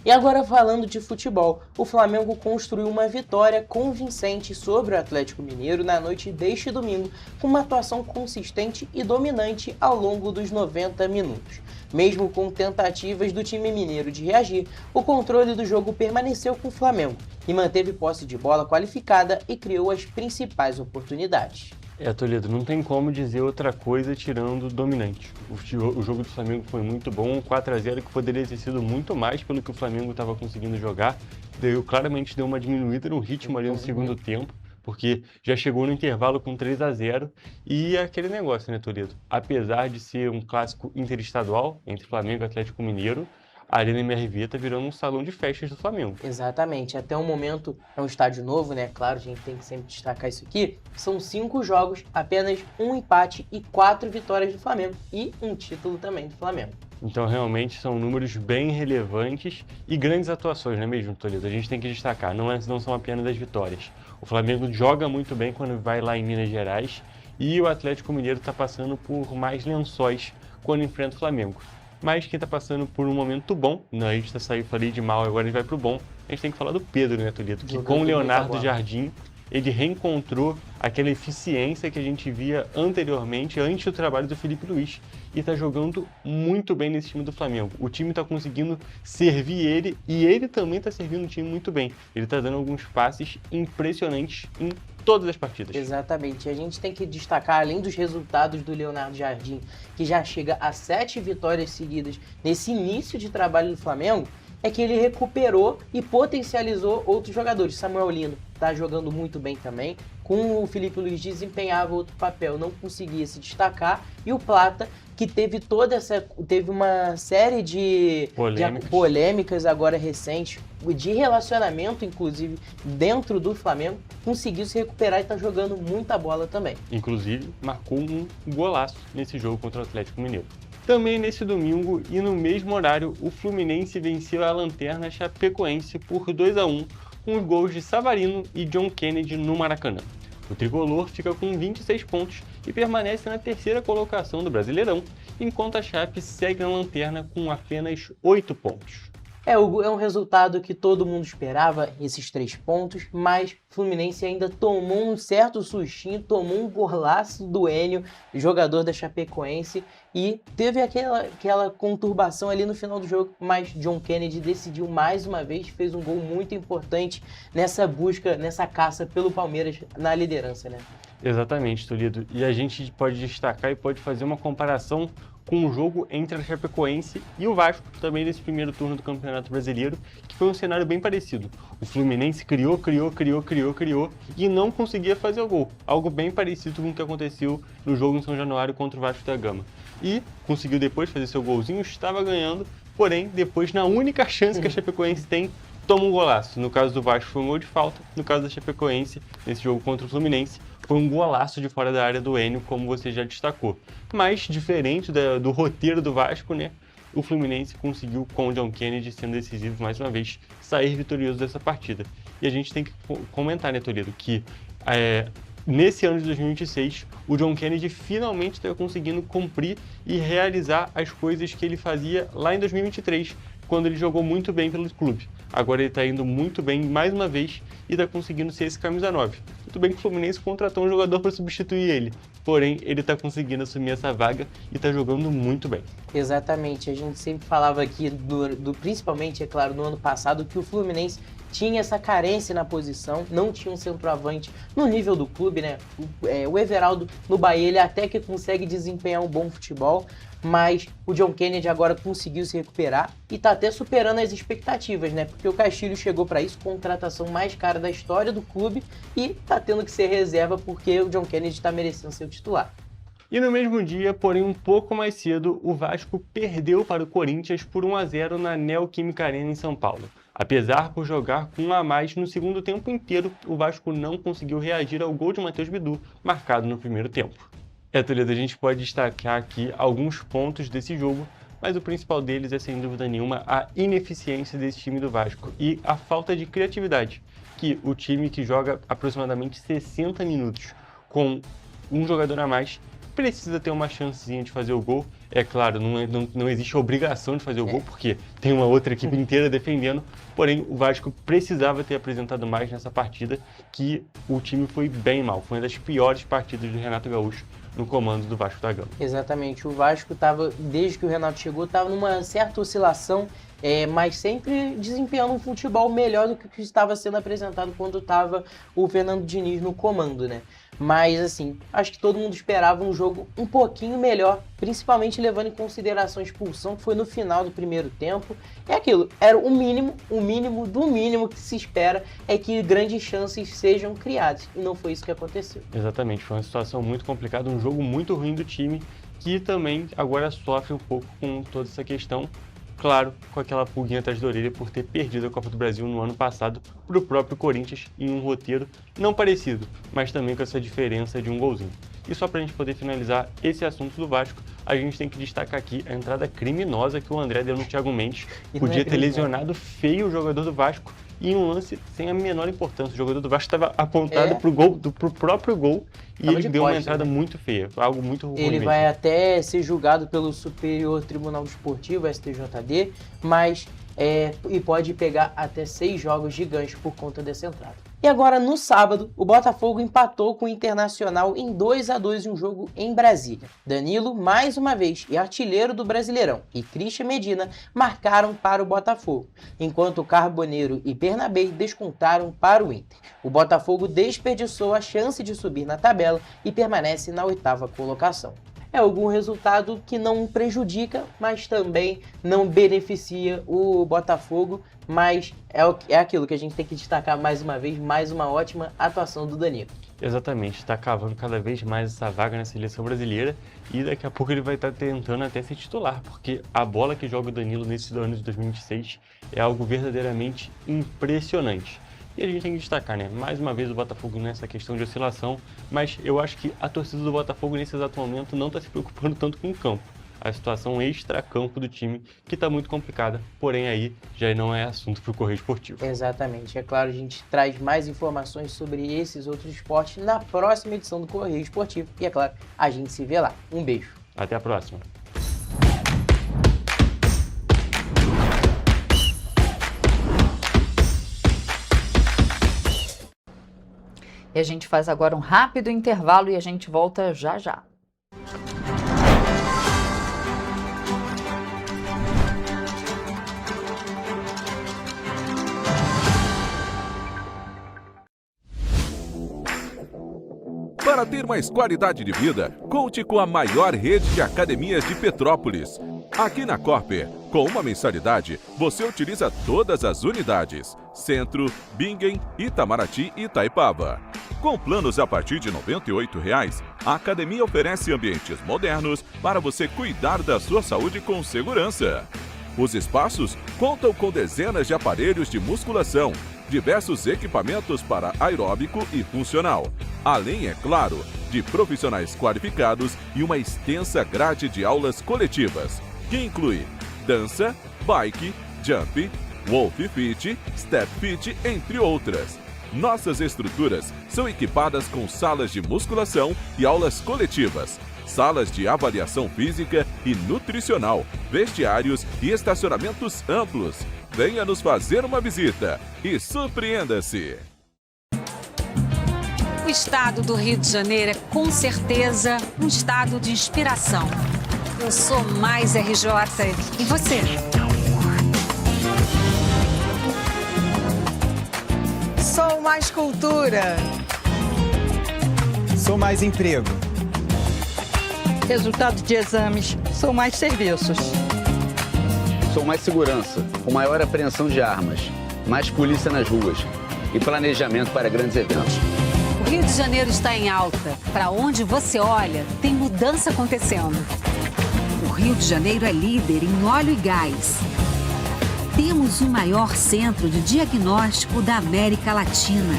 E agora falando de futebol, o Flamengo construiu uma vitória convincente sobre o Atlético Mineiro na noite deste domingo, com uma atuação consistente e dominante ao longo dos 90 minutos. Mesmo com tentativas do time mineiro de reagir, o controle do jogo permaneceu com o Flamengo e manteve posse de bola qualificada e criou as principais oportunidades. Toledo, não tem como dizer outra coisa tirando dominante. O jogo do Flamengo foi muito bom, 4-0 que poderia ter sido muito mais pelo que o Flamengo estava conseguindo jogar. Claramente deu uma diminuída no ritmo ali no segundo tempo, porque já chegou no intervalo com 3-0 e aquele negócio, né, Toledo? Apesar de ser um clássico interestadual entre Flamengo e Atlético Mineiro, a Arena MRV está virando um salão de festas do Flamengo. Exatamente. Até o momento é um estádio novo, né? Claro, a gente tem que sempre destacar isso aqui. São 5 jogos, apenas 1 empate e 4 vitórias do Flamengo. E um título também do Flamengo. Então, realmente, são números bem relevantes e grandes atuações, não é mesmo, Toledo? A gente tem que destacar, não são apenas as vitórias. O Flamengo joga muito bem quando vai lá em Minas Gerais e o Atlético Mineiro está passando por mais lençóis quando enfrenta o Flamengo. Mas quem está passando por um momento bom, a gente falei de mal, agora a gente vai pro bom, a gente tem que falar do Pedro, né, Toledo? Que com o Leonardo Jardim, ele reencontrou aquela eficiência que a gente via anteriormente, antes do trabalho do Felipe Luiz. E está jogando muito bem nesse time do Flamengo. O time está conseguindo servir ele e ele também está servindo o time muito bem. Ele está dando alguns passes impressionantes em todas as partidas. Exatamente. A gente tem que destacar, além dos resultados do Leonardo Jardim, que já chega a 7 vitórias seguidas nesse início de trabalho do Flamengo, é que ele recuperou e potencializou outros jogadores. Samuel Lino está jogando muito bem também. Com o Felipe Luiz desempenhava outro papel, não conseguia se destacar. E o Plata, que teve uma série de polêmicas agora recentes, de relacionamento, inclusive, dentro do Flamengo, conseguiu se recuperar e está jogando muita bola também. Inclusive, marcou um golaço nesse jogo contra o Atlético Mineiro. Também nesse domingo e no mesmo horário, o Fluminense venceu a Lanterna Chapecoense por 2-1, com os gols de Savarino e John Kennedy no Maracanã. O tricolor fica com 26 pontos e permanece na 3ª colocação do Brasileirão, enquanto a Chape segue na lanterna com apenas 8 pontos. Hugo, é um resultado que todo mundo esperava, esses 3 pontos, mas o Fluminense ainda tomou um certo sustinho, tomou um golaço do Enio, jogador da Chapecoense, e teve aquela conturbação ali no final do jogo, mas John Kennedy decidiu mais uma vez, fez um gol muito importante nessa busca, nessa caça pelo Palmeiras na liderança, né? Exatamente, Toledo. E a gente pode destacar e pode fazer uma comparação com o jogo entre a Chapecoense e o Vasco, também nesse primeiro turno do Campeonato Brasileiro, que foi um cenário bem parecido. O Fluminense criou e não conseguia fazer o gol. Algo bem parecido com o que aconteceu no jogo em São Januário contra o Vasco da Gama. E conseguiu depois fazer seu golzinho, estava ganhando, porém, depois, na única chance que a Chapecoense tem, toma um golaço. No caso do Vasco foi um gol de falta, no caso da Chapecoense, nesse jogo contra o Fluminense, foi um golaço de fora da área do Enio, como você já destacou. Mas, diferente do roteiro do Vasco, né, o Fluminense conseguiu, com o John Kennedy sendo decisivo mais uma vez, sair vitorioso dessa partida. E a gente tem que comentar, né, Toledo, que nesse ano de 2026, o John Kennedy finalmente está conseguindo cumprir e realizar as coisas que ele fazia lá em 2023, quando ele jogou muito bem pelo clube. Agora ele está indo muito bem mais uma vez e está conseguindo ser esse camisa 9. Tudo bem que o Fluminense contratou um jogador para substituir ele, porém ele está conseguindo assumir essa vaga e está jogando muito bem. Exatamente, a gente sempre falava aqui, principalmente, é claro, no ano passado, que o Fluminense tinha essa carência na posição, não tinha um centroavante no nível do clube, né? O Everaldo no Bahia, ele até que consegue desempenhar um bom futebol, mas o John Kennedy agora conseguiu se recuperar e tá até superando as expectativas, né? Porque o Castilho chegou para isso, contratação mais cara da história do clube, e tá tendo que ser reserva porque o John Kennedy tá merecendo ser o titular. E no mesmo dia, porém um pouco mais cedo, o Vasco perdeu para o Corinthians por 1-0 na Neoquímica Arena em São Paulo. Apesar por jogar com um a mais no segundo tempo inteiro, o Vasco não conseguiu reagir ao gol de Matheus Bidu, marcado no primeiro tempo. Toledo, a gente pode destacar aqui alguns pontos desse jogo, mas o principal deles é, sem dúvida nenhuma, a ineficiência desse time do Vasco e a falta de criatividade, que o time que joga aproximadamente 60 minutos com um jogador a mais precisa ter uma chancezinha de fazer o gol. É claro, não existe a obrigação de fazer o gol, porque tem uma outra equipe inteira defendendo, porém o Vasco precisava ter apresentado mais nessa partida, que o time foi bem mal. Foi uma das piores partidas do Renato Gaúcho no comando do Vasco da Gama. Exatamente, o Vasco estava, desde que o Renato chegou, estava numa certa oscilação, mas sempre desempenhando um futebol melhor do que o que estava sendo apresentado quando estava o Fernando Diniz no comando, né? Mas, assim, acho que todo mundo esperava um jogo um pouquinho melhor, principalmente levando em consideração a expulsão que foi no final do primeiro tempo. É aquilo, era o mínimo do mínimo que se espera é que grandes chances sejam criadas, e não foi isso que aconteceu. Exatamente, foi uma situação muito complicada, um jogo muito ruim do time, que também agora sofre um pouco com toda essa questão. Claro, com aquela pulguinha atrás da orelha por ter perdido a Copa do Brasil no ano passado para o próprio Corinthians em um roteiro não parecido, mas também com essa diferença de um golzinho. E só para a gente poder finalizar esse assunto do Vasco, a gente tem que destacar aqui a entrada criminosa que o André deu no Thiago Mendes. Podia ter lesionado feio o jogador do Vasco e em um lance sem a menor importância. O jogador do Vasco estava apontado pro próprio gol e ele deu uma entrada muito feia, algo muito ruim. Ele vai até ser julgado pelo Superior Tribunal Desportivo, STJD, mas e pode pegar até 6 jogos de gancho por conta dessa entrada. E agora, no sábado, o Botafogo empatou com o Internacional em 2-2 em um jogo em Brasília. Danilo, mais uma vez, e artilheiro do Brasileirão, e Christian Medina marcaram para o Botafogo, enquanto Carboneiro e Bernabé descontaram para o Inter. O Botafogo desperdiçou a chance de subir na tabela e permanece na 8ª colocação. É algum resultado que não prejudica, mas também não beneficia o Botafogo, mas é aquilo que a gente tem que destacar mais uma vez, mais uma ótima atuação do Danilo. Exatamente, está cavando cada vez mais essa vaga na seleção brasileira e daqui a pouco ele vai estar tentando até ser titular, porque a bola que joga o Danilo nesse ano de 2026 é algo verdadeiramente impressionante. E a gente tem que destacar, né? Mais uma vez o Botafogo nessa questão de oscilação, mas eu acho que a torcida do Botafogo nesse exato momento não está se preocupando tanto com o campo. A situação extra-campo do time, que está muito complicada, porém aí já não é assunto para o Correio Esportivo. Exatamente, é claro, a gente traz mais informações sobre esses outros esportes na próxima edição do Correio Esportivo. E é claro, a gente se vê lá. Um beijo. Até a próxima. E a gente faz agora um rápido intervalo e a gente volta já já. Para ter mais qualidade de vida, conte com a maior rede de academias de Petrópolis. Aqui na Corper, com uma mensalidade, você utiliza todas as unidades: Centro, Bingen, Itamaraty e Itaipava. Com planos a partir de R$ 98,00, a academia oferece ambientes modernos para você cuidar da sua saúde com segurança. Os espaços contam com dezenas de aparelhos de musculação, diversos equipamentos para aeróbico e funcional, além, é claro, de profissionais qualificados e uma extensa grade de aulas coletivas, que inclui dança, bike, jump, Wolf Fit, Step Fit, entre outras. Nossas estruturas são equipadas com salas de musculação e aulas coletivas, salas de avaliação física e nutricional, vestiários e estacionamentos amplos. Venha nos fazer uma visita e surpreenda-se! O estado do Rio de Janeiro é com certeza um estado de inspiração. Eu sou mais RJ. E você? Sou mais cultura. Sou mais emprego. Resultado de exames. Sou mais serviços. Sou mais segurança, com maior apreensão de armas, mais polícia nas ruas e planejamento para grandes eventos. O Rio de Janeiro está em alta. Para onde você olha, tem mudança acontecendo. O Rio de Janeiro é líder em óleo e gás. Temos o maior centro de diagnóstico da América Latina.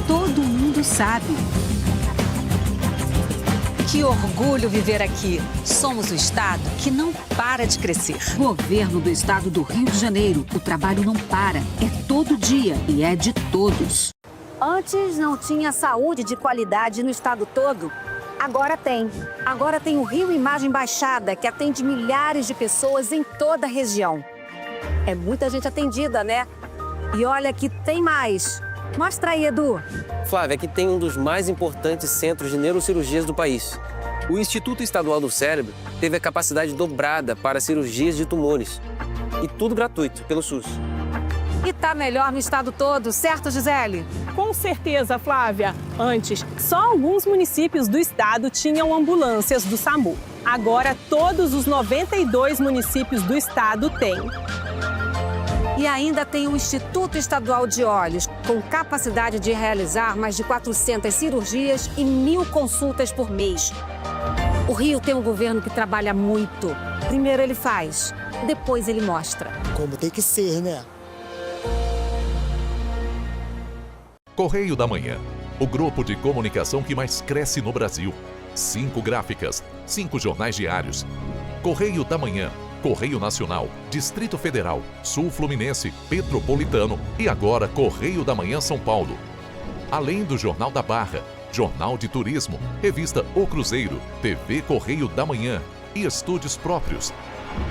Todo mundo sabe. Que orgulho viver aqui. Somos o estado que não para de crescer. Governo do estado do Rio de Janeiro. O trabalho não para. É todo dia e é de todos. Antes não tinha saúde de qualidade no estado todo. Agora tem. Agora tem o Rio Imagem Baixada, que atende milhares de pessoas em toda a região. É muita gente atendida, né? E olha que tem mais. Mostra aí, Edu. Flávia, aqui tem um dos mais importantes centros de neurocirurgias do país. O Instituto Estadual do Cérebro teve a capacidade dobrada para cirurgias de tumores. E tudo gratuito, pelo SUS. E tá melhor no estado todo, certo, Gisele? Com certeza, Flávia. Antes, só alguns municípios do estado tinham ambulâncias do SAMU. Agora, todos os 92 municípios do estado têm. E ainda tem o Instituto Estadual de Olhos, com capacidade de realizar mais de 400 cirurgias e 1.000 consultas por mês. O Rio tem um governo que trabalha muito. Primeiro ele faz, depois ele mostra. Como tem que ser, né? Correio da Manhã, o grupo de comunicação que mais cresce no Brasil. 5 gráficas, 5 jornais diários. Correio da Manhã, Correio Nacional, Distrito Federal, Sul Fluminense, Petropolitano e agora Correio da Manhã São Paulo. Além do Jornal da Barra, Jornal de Turismo, Revista O Cruzeiro, TV Correio da Manhã e estúdios próprios.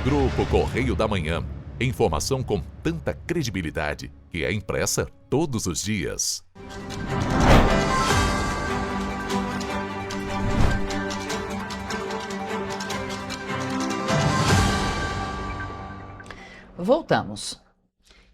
Grupo Correio da Manhã, informação com tanta credibilidade que é impressa todos os dias. Voltamos.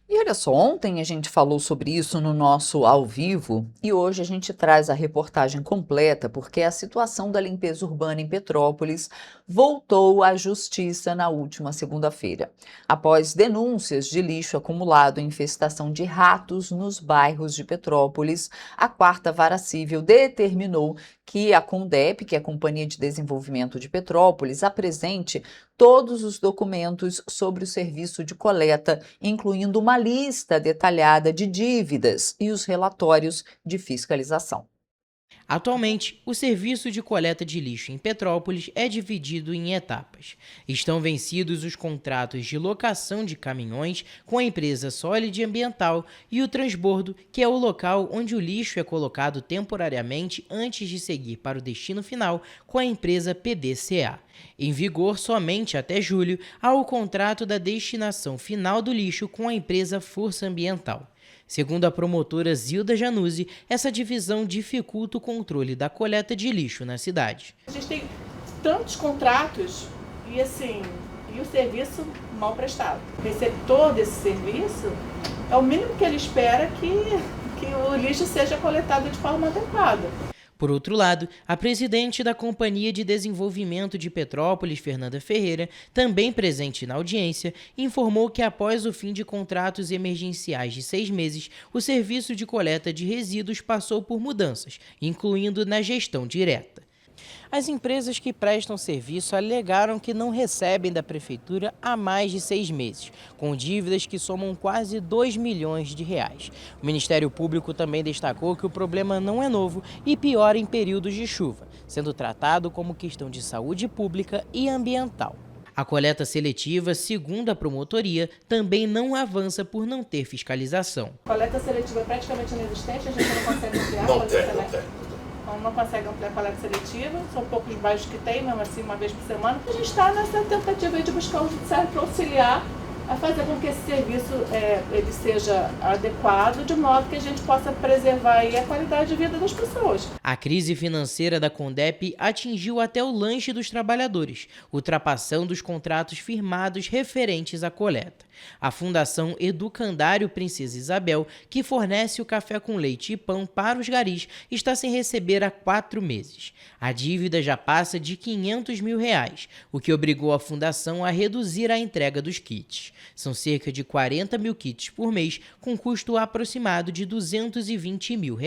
E olha só, ontem a gente falou sobre isso no nosso ao vivo e hoje a gente traz a reportagem completa porque a situação da limpeza urbana em Petrópolis voltou à justiça na última segunda-feira. Após denúncias de lixo acumulado e infestação de ratos nos bairros de Petrópolis, a 4ª Vara Civil determinou que a CONDEP, que é a Companhia de Desenvolvimento de Petrópolis, apresente todos os documentos sobre o serviço de coleta, incluindo uma lista detalhada de dívidas e os relatórios de fiscalização. Atualmente, o serviço de coleta de lixo em Petrópolis é dividido em etapas. Estão vencidos os contratos de locação de caminhões com a empresa Solid Ambiental e o transbordo, que é o local onde o lixo é colocado temporariamente antes de seguir para o destino final com a empresa PDCA. Em vigor somente até julho, há o contrato da destinação final do lixo com a empresa Força Ambiental. Segundo a promotora Zilda Januzzi, essa divisão dificulta o controle da coleta de lixo na cidade. A gente tem tantos contratos e o serviço mal prestado. O receptor desse serviço é o mínimo que ele espera que o lixo seja coletado de forma adequada. Por outro lado, a presidente da Companhia de Desenvolvimento de Petrópolis, Fernanda Ferreira, também presente na audiência, informou que após o fim de contratos emergenciais de 6 meses, o serviço de coleta de resíduos passou por mudanças, incluindo na gestão direta. As empresas que prestam serviço alegaram que não recebem da Prefeitura há mais de 6 meses, com dívidas que somam quase 2 milhões de reais. O Ministério Público também destacou que o problema não é novo e piora em períodos de chuva, sendo tratado como questão de saúde pública e ambiental. A coleta seletiva, segundo a promotoria, também não avança por não ter fiscalização. A coleta seletiva é praticamente inexistente, a gente não consegue ampliar a coleta seletiva. Não consegue ampliar a coleta seletiva, são poucos bairros que tem, mesmo assim, uma vez por semana. A gente está nessa tentativa de buscar o judiciário para auxiliar a fazer com que esse serviço ele seja adequado, de modo que a gente possa preservar aí a qualidade de vida das pessoas. A crise financeira da Condep atingiu até o lanche dos trabalhadores, ultrapassando os contratos firmados referentes à coleta. A Fundação Educandário Princesa Isabel, que fornece o café com leite e pão para os garis, está sem receber há 4 meses. A dívida já passa de R$500 mil, o que obrigou a Fundação a reduzir a entrega dos kits. São cerca de 40 mil kits por mês, com custo aproximado de R$220 mil.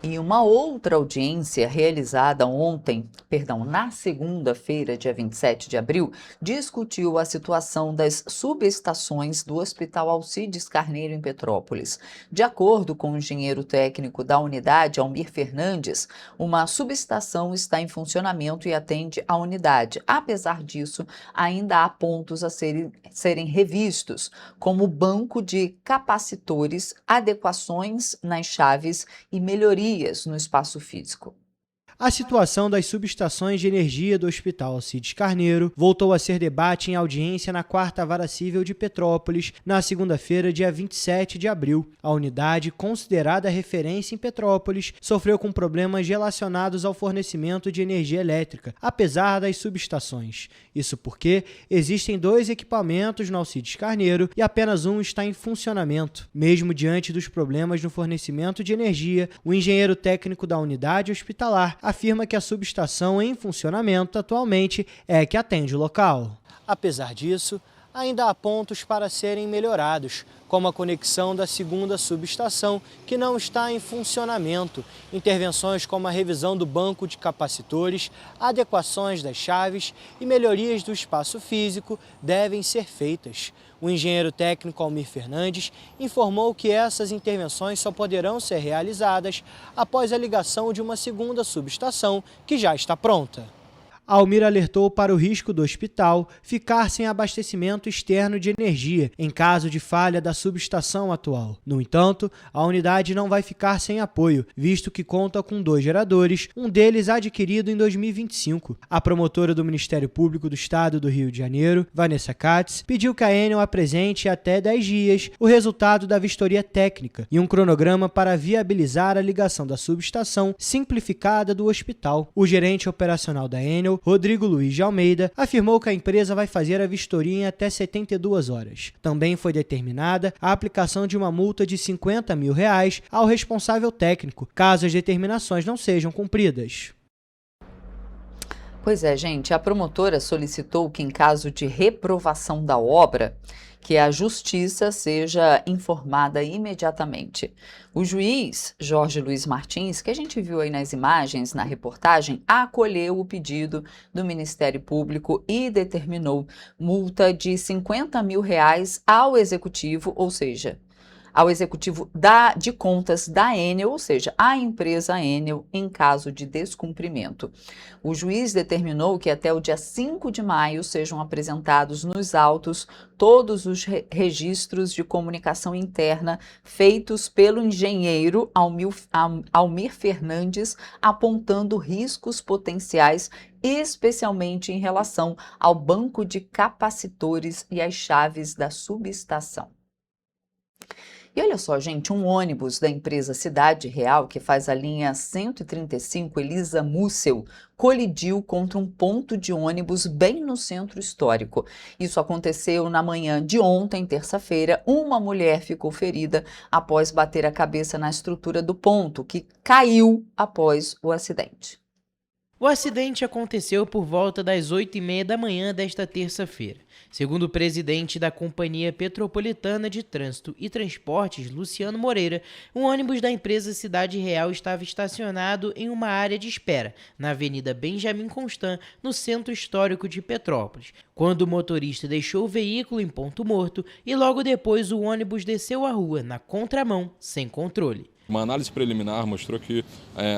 E uma outra audiência realizada na segunda-feira, dia 27 de abril, discutiu a situação das subestações do Hospital Alcides Carneiro em Petrópolis. De acordo com o engenheiro técnico da unidade, Almir Fernandes, uma subestação está em funcionamento e atende a unidade. Apesar disso, ainda há pontos a serem revistos, como banco de capacitores, adequações nas chaves e melhorias no espaço físico. A situação das subestações de energia do Hospital Alcides Carneiro voltou a ser debate em audiência na 4ª Vara Cível de Petrópolis, na segunda-feira, dia 27 de abril. A unidade, considerada referência em Petrópolis, sofreu com problemas relacionados ao fornecimento de energia elétrica, apesar das subestações. Isso porque existem 2 equipamentos no Alcides Carneiro e apenas um está em funcionamento. Mesmo diante dos problemas no fornecimento de energia, o engenheiro técnico da unidade hospitalar afirma que a subestação em funcionamento atualmente é que atende o local. Apesar disso, ainda há pontos para serem melhorados, como a conexão da 2ª subestação, que não está em funcionamento, intervenções como a revisão do banco de capacitores, adequações das chaves e melhorias do espaço físico devem ser feitas. O engenheiro técnico Almir Fernandes informou que essas intervenções só poderão ser realizadas após a ligação de uma 2ª subestação, que já está pronta. Almir alertou para o risco do hospital ficar sem abastecimento externo de energia em caso de falha da subestação atual. No entanto, a unidade não vai ficar sem apoio, visto que conta com 2 geradores, um deles adquirido em 2025. A promotora do Ministério Público do Estado do Rio de Janeiro, Vanessa Katz, pediu que a Enel apresente até 10 dias o resultado da vistoria técnica e um cronograma para viabilizar a ligação da subestação simplificada do hospital. O gerente operacional da Enel, Rodrigo Luiz de Almeida, afirmou que a empresa vai fazer a vistoria em até 72 horas. Também foi determinada a aplicação de uma multa de R$50 mil ao responsável técnico, caso as determinações não sejam cumpridas. Pois é, gente, a promotora solicitou que, em caso de reprovação da obra, que a justiça seja informada imediatamente. O juiz Jorge Luiz Martins, que a gente viu aí nas imagens, na reportagem, acolheu o pedido do Ministério Público e determinou multa de R$50 mil ao executivo, ou seja, ao executivo de contas da Enel, ou seja, a empresa Enel, em caso de descumprimento. O juiz determinou que até o dia 5 de maio sejam apresentados nos autos todos os registros de comunicação interna feitos pelo engenheiro Almir Fernandes, apontando riscos potenciais, especialmente em relação ao banco de capacitores e às chaves da subestação. E olha só, gente, um ônibus da empresa Cidade Real, que faz a linha 135 Elisa Mussel, colidiu contra um ponto de ônibus bem no centro histórico. Isso aconteceu na manhã de ontem, terça-feira. Uma mulher ficou ferida após bater a cabeça na estrutura do ponto, que caiu após o acidente. O acidente aconteceu por volta das 8h30 da manhã desta terça-feira. Segundo o presidente da Companhia Petropolitana de Trânsito e Transportes, Luciano Moreira, um ônibus da empresa Cidade Real estava estacionado em uma área de espera, na Avenida Benjamin Constant, no centro histórico de Petrópolis, quando o motorista deixou o veículo em ponto morto e logo depois o ônibus desceu a rua, na contramão, sem controle. Uma análise preliminar mostrou que,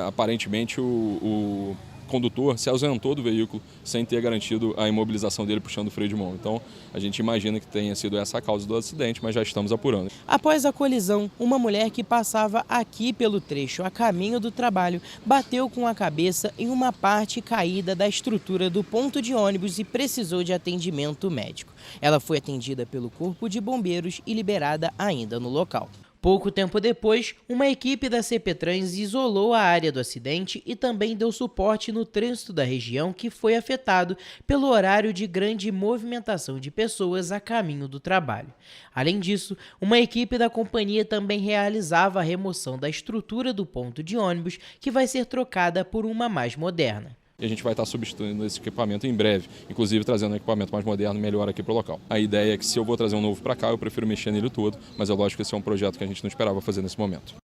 aparentemente, o condutor se ausentou do veículo sem ter garantido a imobilização dele puxando o freio de mão. Então, a gente imagina que tenha sido essa a causa do acidente, mas já estamos apurando. Após a colisão, uma mulher que passava aqui pelo trecho a caminho do trabalho bateu com a cabeça em uma parte caída da estrutura do ponto de ônibus e precisou de atendimento médico. Ela foi atendida pelo Corpo de Bombeiros e liberada ainda no local. Pouco tempo depois, uma equipe da CPTrans isolou a área do acidente e também deu suporte no trânsito da região que foi afetado pelo horário de grande movimentação de pessoas a caminho do trabalho. Além disso, uma equipe da companhia também realizava a remoção da estrutura do ponto de ônibus, que vai ser trocada por uma mais moderna. E a gente vai estar substituindo esse equipamento em breve, inclusive trazendo um equipamento mais moderno e melhor aqui para o local. A ideia é que se eu vou trazer um novo para cá, eu prefiro mexer nele todo, mas é lógico que esse é um projeto que a gente não esperava fazer nesse momento.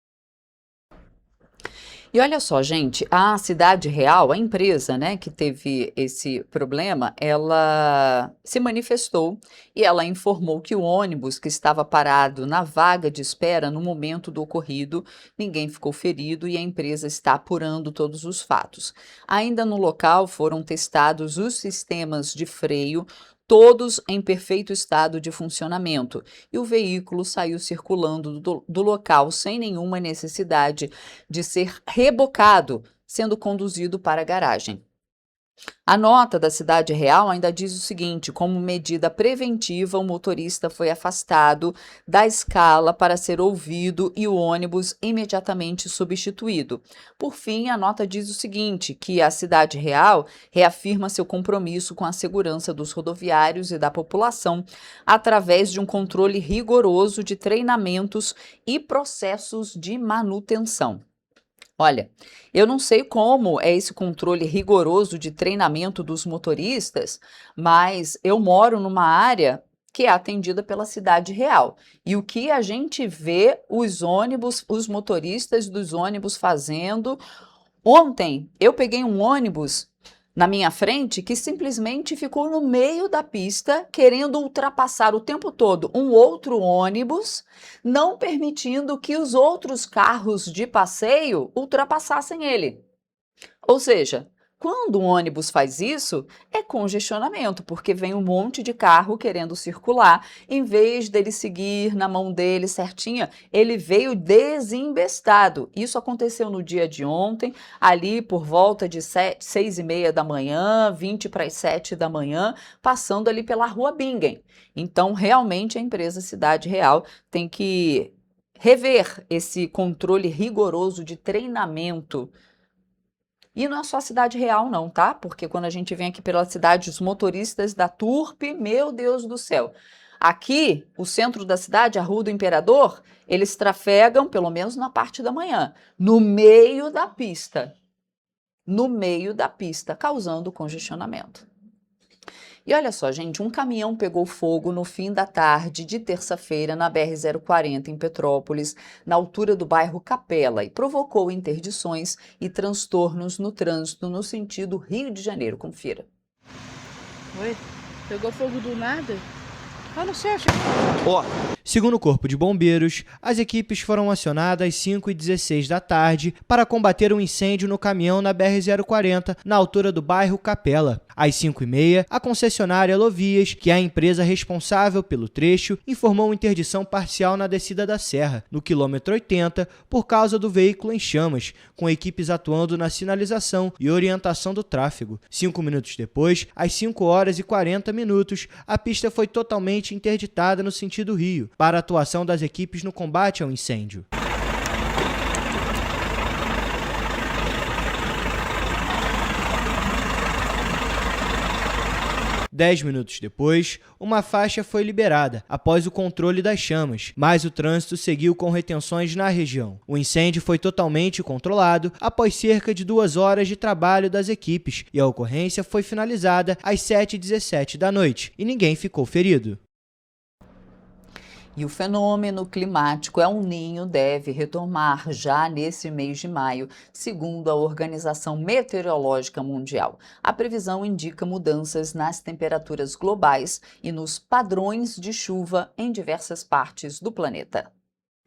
E olha só, gente, a Cidade Real, a empresa, né, que teve esse problema, ela se manifestou e ela informou que o ônibus que estava parado na vaga de espera no momento do ocorrido, ninguém ficou ferido e a empresa está apurando todos os fatos. Ainda no local foram testados os sistemas de freio, todos em perfeito estado de funcionamento, e o veículo saiu circulando do local sem nenhuma necessidade de ser rebocado, sendo conduzido para a garagem. A nota da Cidade Real ainda diz o seguinte: como medida preventiva, o motorista foi afastado da escala para ser ouvido e o ônibus imediatamente substituído. Por fim, a nota diz o seguinte, que a Cidade Real reafirma seu compromisso com a segurança dos rodoviários e da população através de um controle rigoroso de treinamentos e processos de manutenção. Olha, eu não sei como é esse controle rigoroso de treinamento dos motoristas, mas eu moro numa área que é atendida pela Cidade Real. E o que a gente vê os motoristas dos ônibus fazendo. Ontem eu peguei um ônibus na minha frente que simplesmente ficou no meio da pista querendo ultrapassar o tempo todo um outro ônibus, não permitindo que os outros carros de passeio ultrapassassem ele. Ou seja, quando um ônibus faz isso, é congestionamento, porque vem um monte de carro querendo circular, em vez dele seguir na mão dele certinha, ele veio desembestado. Isso aconteceu no dia de ontem, ali por volta de 6h30 da manhã, 20 para as 7 da manhã, passando ali pela Rua Bingen. Então, realmente, a empresa Cidade Real tem que rever esse controle rigoroso de treinamento. E não é só a Cidade Real não, tá? Porque quando a gente vem aqui pela cidade, os motoristas da Turpe, meu Deus do céu. Aqui, o centro da cidade, a Rua do Imperador, eles trafegam, pelo menos na parte da manhã, no meio da pista. No meio da pista, causando congestionamento. E olha só, gente, um caminhão pegou fogo no fim da tarde de terça-feira na BR-040 em Petrópolis, na altura do bairro Capela, e provocou interdições e transtornos no trânsito no sentido Rio de Janeiro. Confira. Oi? Pegou fogo do nada? Eu não sei, Segundo o Corpo de Bombeiros, as equipes foram acionadas às 5h16 da tarde para combater um incêndio no caminhão na BR-040, na altura do bairro Capela. Às 5h30, a concessionária Lovias, que é a empresa responsável pelo trecho, informou interdição parcial na descida da serra, no quilômetro 80, por causa do veículo em chamas, com equipes atuando na sinalização e orientação do tráfego. 5 minutos depois, às 5h40, a pista foi totalmente interditada no sentido Rio, para a atuação das equipes no combate ao incêndio. 10 minutos depois, uma faixa foi liberada após o controle das chamas, mas o trânsito seguiu com retenções na região. O incêndio foi totalmente controlado após cerca de 2 horas de trabalho das equipes e a ocorrência foi finalizada às 7h17 da noite e ninguém ficou ferido. E o fenômeno climático El Niño deve retomar já nesse mês de maio, segundo a Organização Meteorológica Mundial. A previsão indica mudanças nas temperaturas globais e nos padrões de chuva em diversas partes do planeta.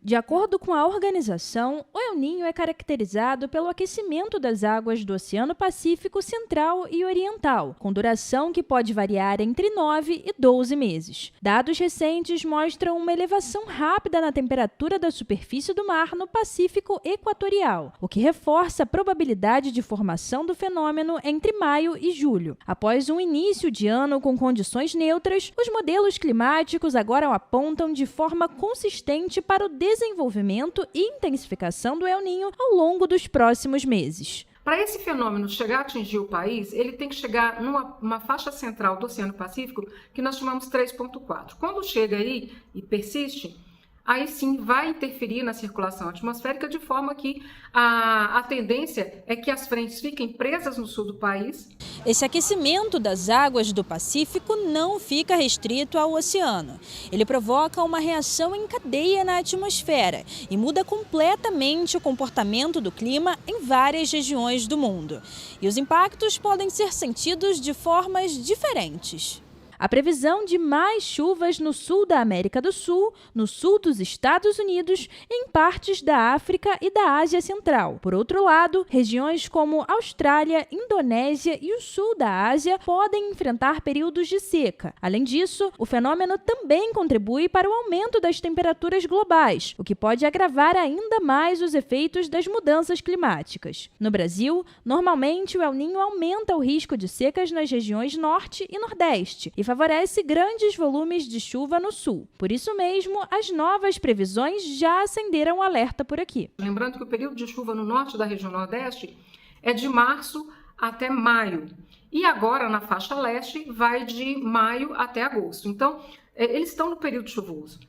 De acordo com a organização, o El Niño é caracterizado pelo aquecimento das águas do Oceano Pacífico Central e Oriental, com duração que pode variar entre 9 e 12 meses. Dados recentes mostram uma elevação rápida na temperatura da superfície do mar no Pacífico Equatorial, o que reforça a probabilidade de formação do fenômeno entre maio e julho. Após um início de ano com condições neutras, os modelos climáticos agora apontam de forma consistente para o desenvolvimento e intensificação do El Niño ao longo dos próximos meses. Para esse fenômeno chegar a atingir o país, ele tem que chegar numa faixa central do Oceano Pacífico que nós chamamos 3.4. Quando chega aí e persiste, aí sim vai interferir na circulação atmosférica de forma que a tendência é que as frentes fiquem presas no sul do país. Esse aquecimento das águas do Pacífico não fica restrito ao oceano. Ele provoca uma reação em cadeia na atmosfera e muda completamente o comportamento do clima em várias regiões do mundo. E os impactos podem ser sentidos de formas diferentes. A previsão de mais chuvas no sul da América do Sul, no sul dos Estados Unidos e em partes da África e da Ásia Central. Por outro lado, regiões como Austrália, Indonésia e o sul da Ásia podem enfrentar períodos de seca. Além disso, o fenômeno também contribui para o aumento das temperaturas globais, o que pode agravar ainda mais os efeitos das mudanças climáticas. No Brasil, normalmente o El Niño aumenta o risco de secas nas regiões Norte e Nordeste e favorece grandes volumes de chuva no sul. Por isso mesmo, as novas previsões já acenderam o alerta por aqui. Lembrando que o período de chuva no norte da região Nordeste é de março até maio. E agora, na faixa leste, vai de maio até agosto. Então, eles estão no período chuvoso.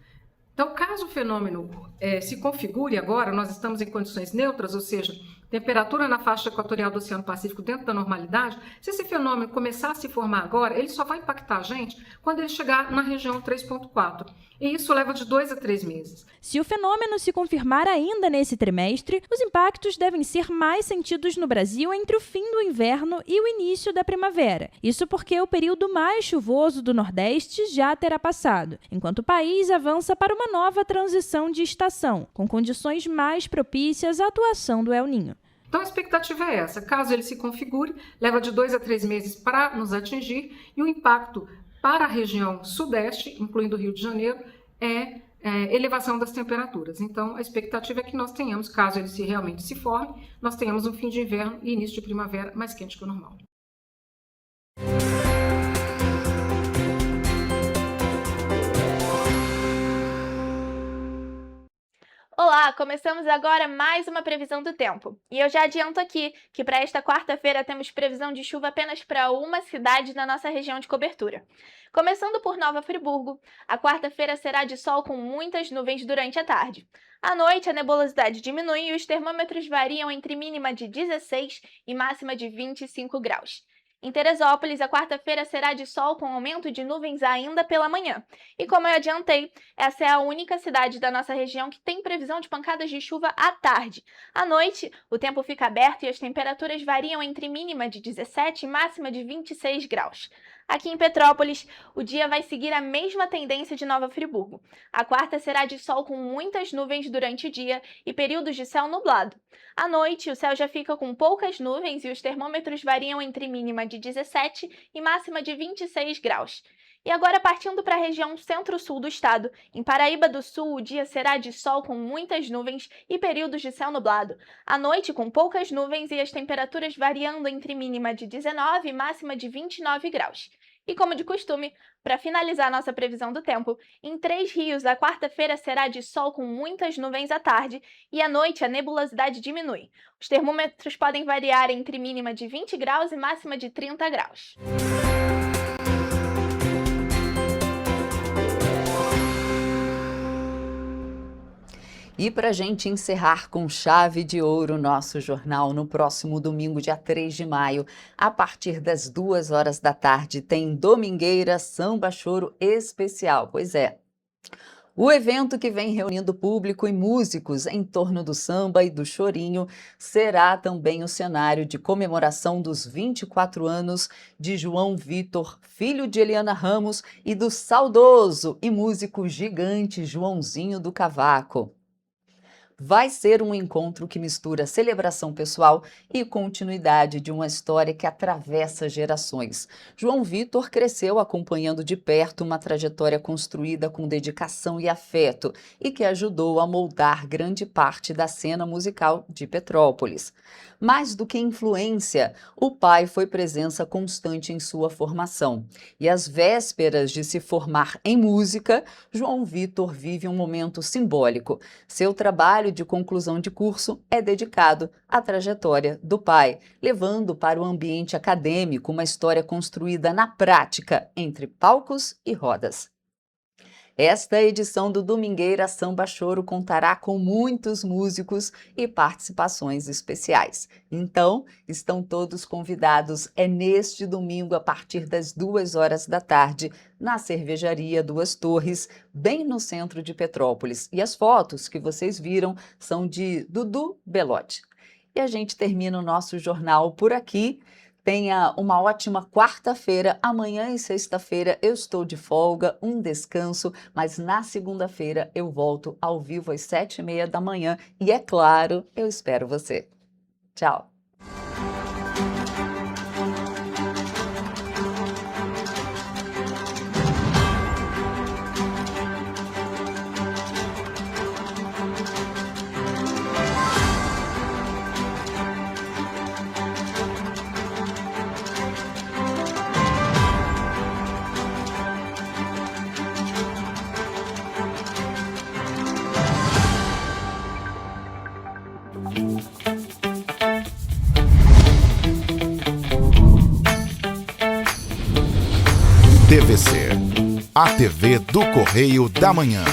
Então, caso o fenômeno se configure agora, nós estamos em condições neutras, ou seja, temperatura na faixa equatorial do Oceano Pacífico dentro da normalidade. Se esse fenômeno começar a se formar agora, ele só vai impactar a gente quando ele chegar na região 3.4. E isso leva de 2 a 3 meses. Se o fenômeno se confirmar ainda nesse trimestre, os impactos devem ser mais sentidos no Brasil entre o fim do inverno e o início da primavera. Isso porque o período mais chuvoso do Nordeste já terá passado, enquanto o país avança para uma nova transição de estação, com condições mais propícias à atuação do El Niño. Então a expectativa é essa. Caso ele se configure, leva de 2 a 3 meses para nos atingir e o impacto para a região sudeste, incluindo o Rio de Janeiro, é elevação das temperaturas. Então a expectativa é que nós tenhamos, caso ele realmente se forme, nós tenhamos um fim de inverno e início de primavera mais quente que o normal. Olá, começamos agora mais uma previsão do tempo. E eu já adianto aqui que para esta quarta-feira temos previsão de chuva apenas para uma cidade na nossa região de cobertura. Começando por Nova Friburgo, a quarta-feira será de sol com muitas nuvens durante a tarde. À noite, a nebulosidade diminui e os termômetros variam entre mínima de 16 e máxima de 25 graus. Em Teresópolis, a quarta-feira será de sol com aumento de nuvens ainda pela manhã. E como eu adiantei, essa é a única cidade da nossa região que tem previsão de pancadas de chuva à tarde. À noite, o tempo fica aberto e as temperaturas variam entre mínima de 17 e máxima de 26 graus. Aqui em Petrópolis, o dia vai seguir a mesma tendência de Nova Friburgo. A quarta será de sol com muitas nuvens durante o dia e períodos de céu nublado. À noite, o céu já fica com poucas nuvens e os termômetros variam entre mínima de 17 e máxima de 26 graus. E agora partindo para a região centro-sul do estado, em Paraíba do Sul o dia será de sol com muitas nuvens e períodos de céu nublado. À noite com poucas nuvens e as temperaturas variando entre mínima de 19 e máxima de 29 graus. E como de costume, para finalizar nossa previsão do tempo, em Três Rios a quarta-feira será de sol com muitas nuvens à tarde e à noite a nebulosidade diminui. Os termômetros podem variar entre mínima de 20 graus e máxima de 30 graus. E para a gente encerrar com chave de ouro nosso jornal, no próximo domingo, dia 3 de maio, a partir das 2 horas da tarde, tem Domingueira Samba Choro Especial. Pois é. O evento, que vem reunindo público e músicos em torno do samba e do chorinho, será também o cenário de comemoração dos 24 anos de João Vitor, filho de Eliana Ramos, e do saudoso e músico gigante Joãozinho do Cavaco. Vai ser um encontro que mistura celebração pessoal e continuidade de uma história que atravessa gerações. João Vitor cresceu acompanhando de perto uma trajetória construída com dedicação e afeto e que ajudou a moldar grande parte da cena musical de Petrópolis. Mais do que influência, o pai foi presença constante em sua formação. E às vésperas de se formar em música, João Vitor vive um momento simbólico. Seu trabalho de conclusão de curso é dedicado à trajetória do pai, levando para o ambiente acadêmico uma história construída na prática, entre palcos e rodas. Esta edição do Domingueira Samba Choro contará com muitos músicos e participações especiais. Então, estão todos convidados. É neste domingo, a partir das 2 horas da tarde, na Cervejaria Duas Torres, bem no centro de Petrópolis. E as fotos que vocês viram são de Dudu Belotti. E a gente termina o nosso jornal por aqui. Tenha uma ótima quarta-feira. Amanhã e sexta-feira eu estou de folga, um descanso, mas na segunda-feira eu volto ao vivo às 7h30 da manhã e, é claro, eu espero você. Tchau! TVC, a TV do Correio da Manhã.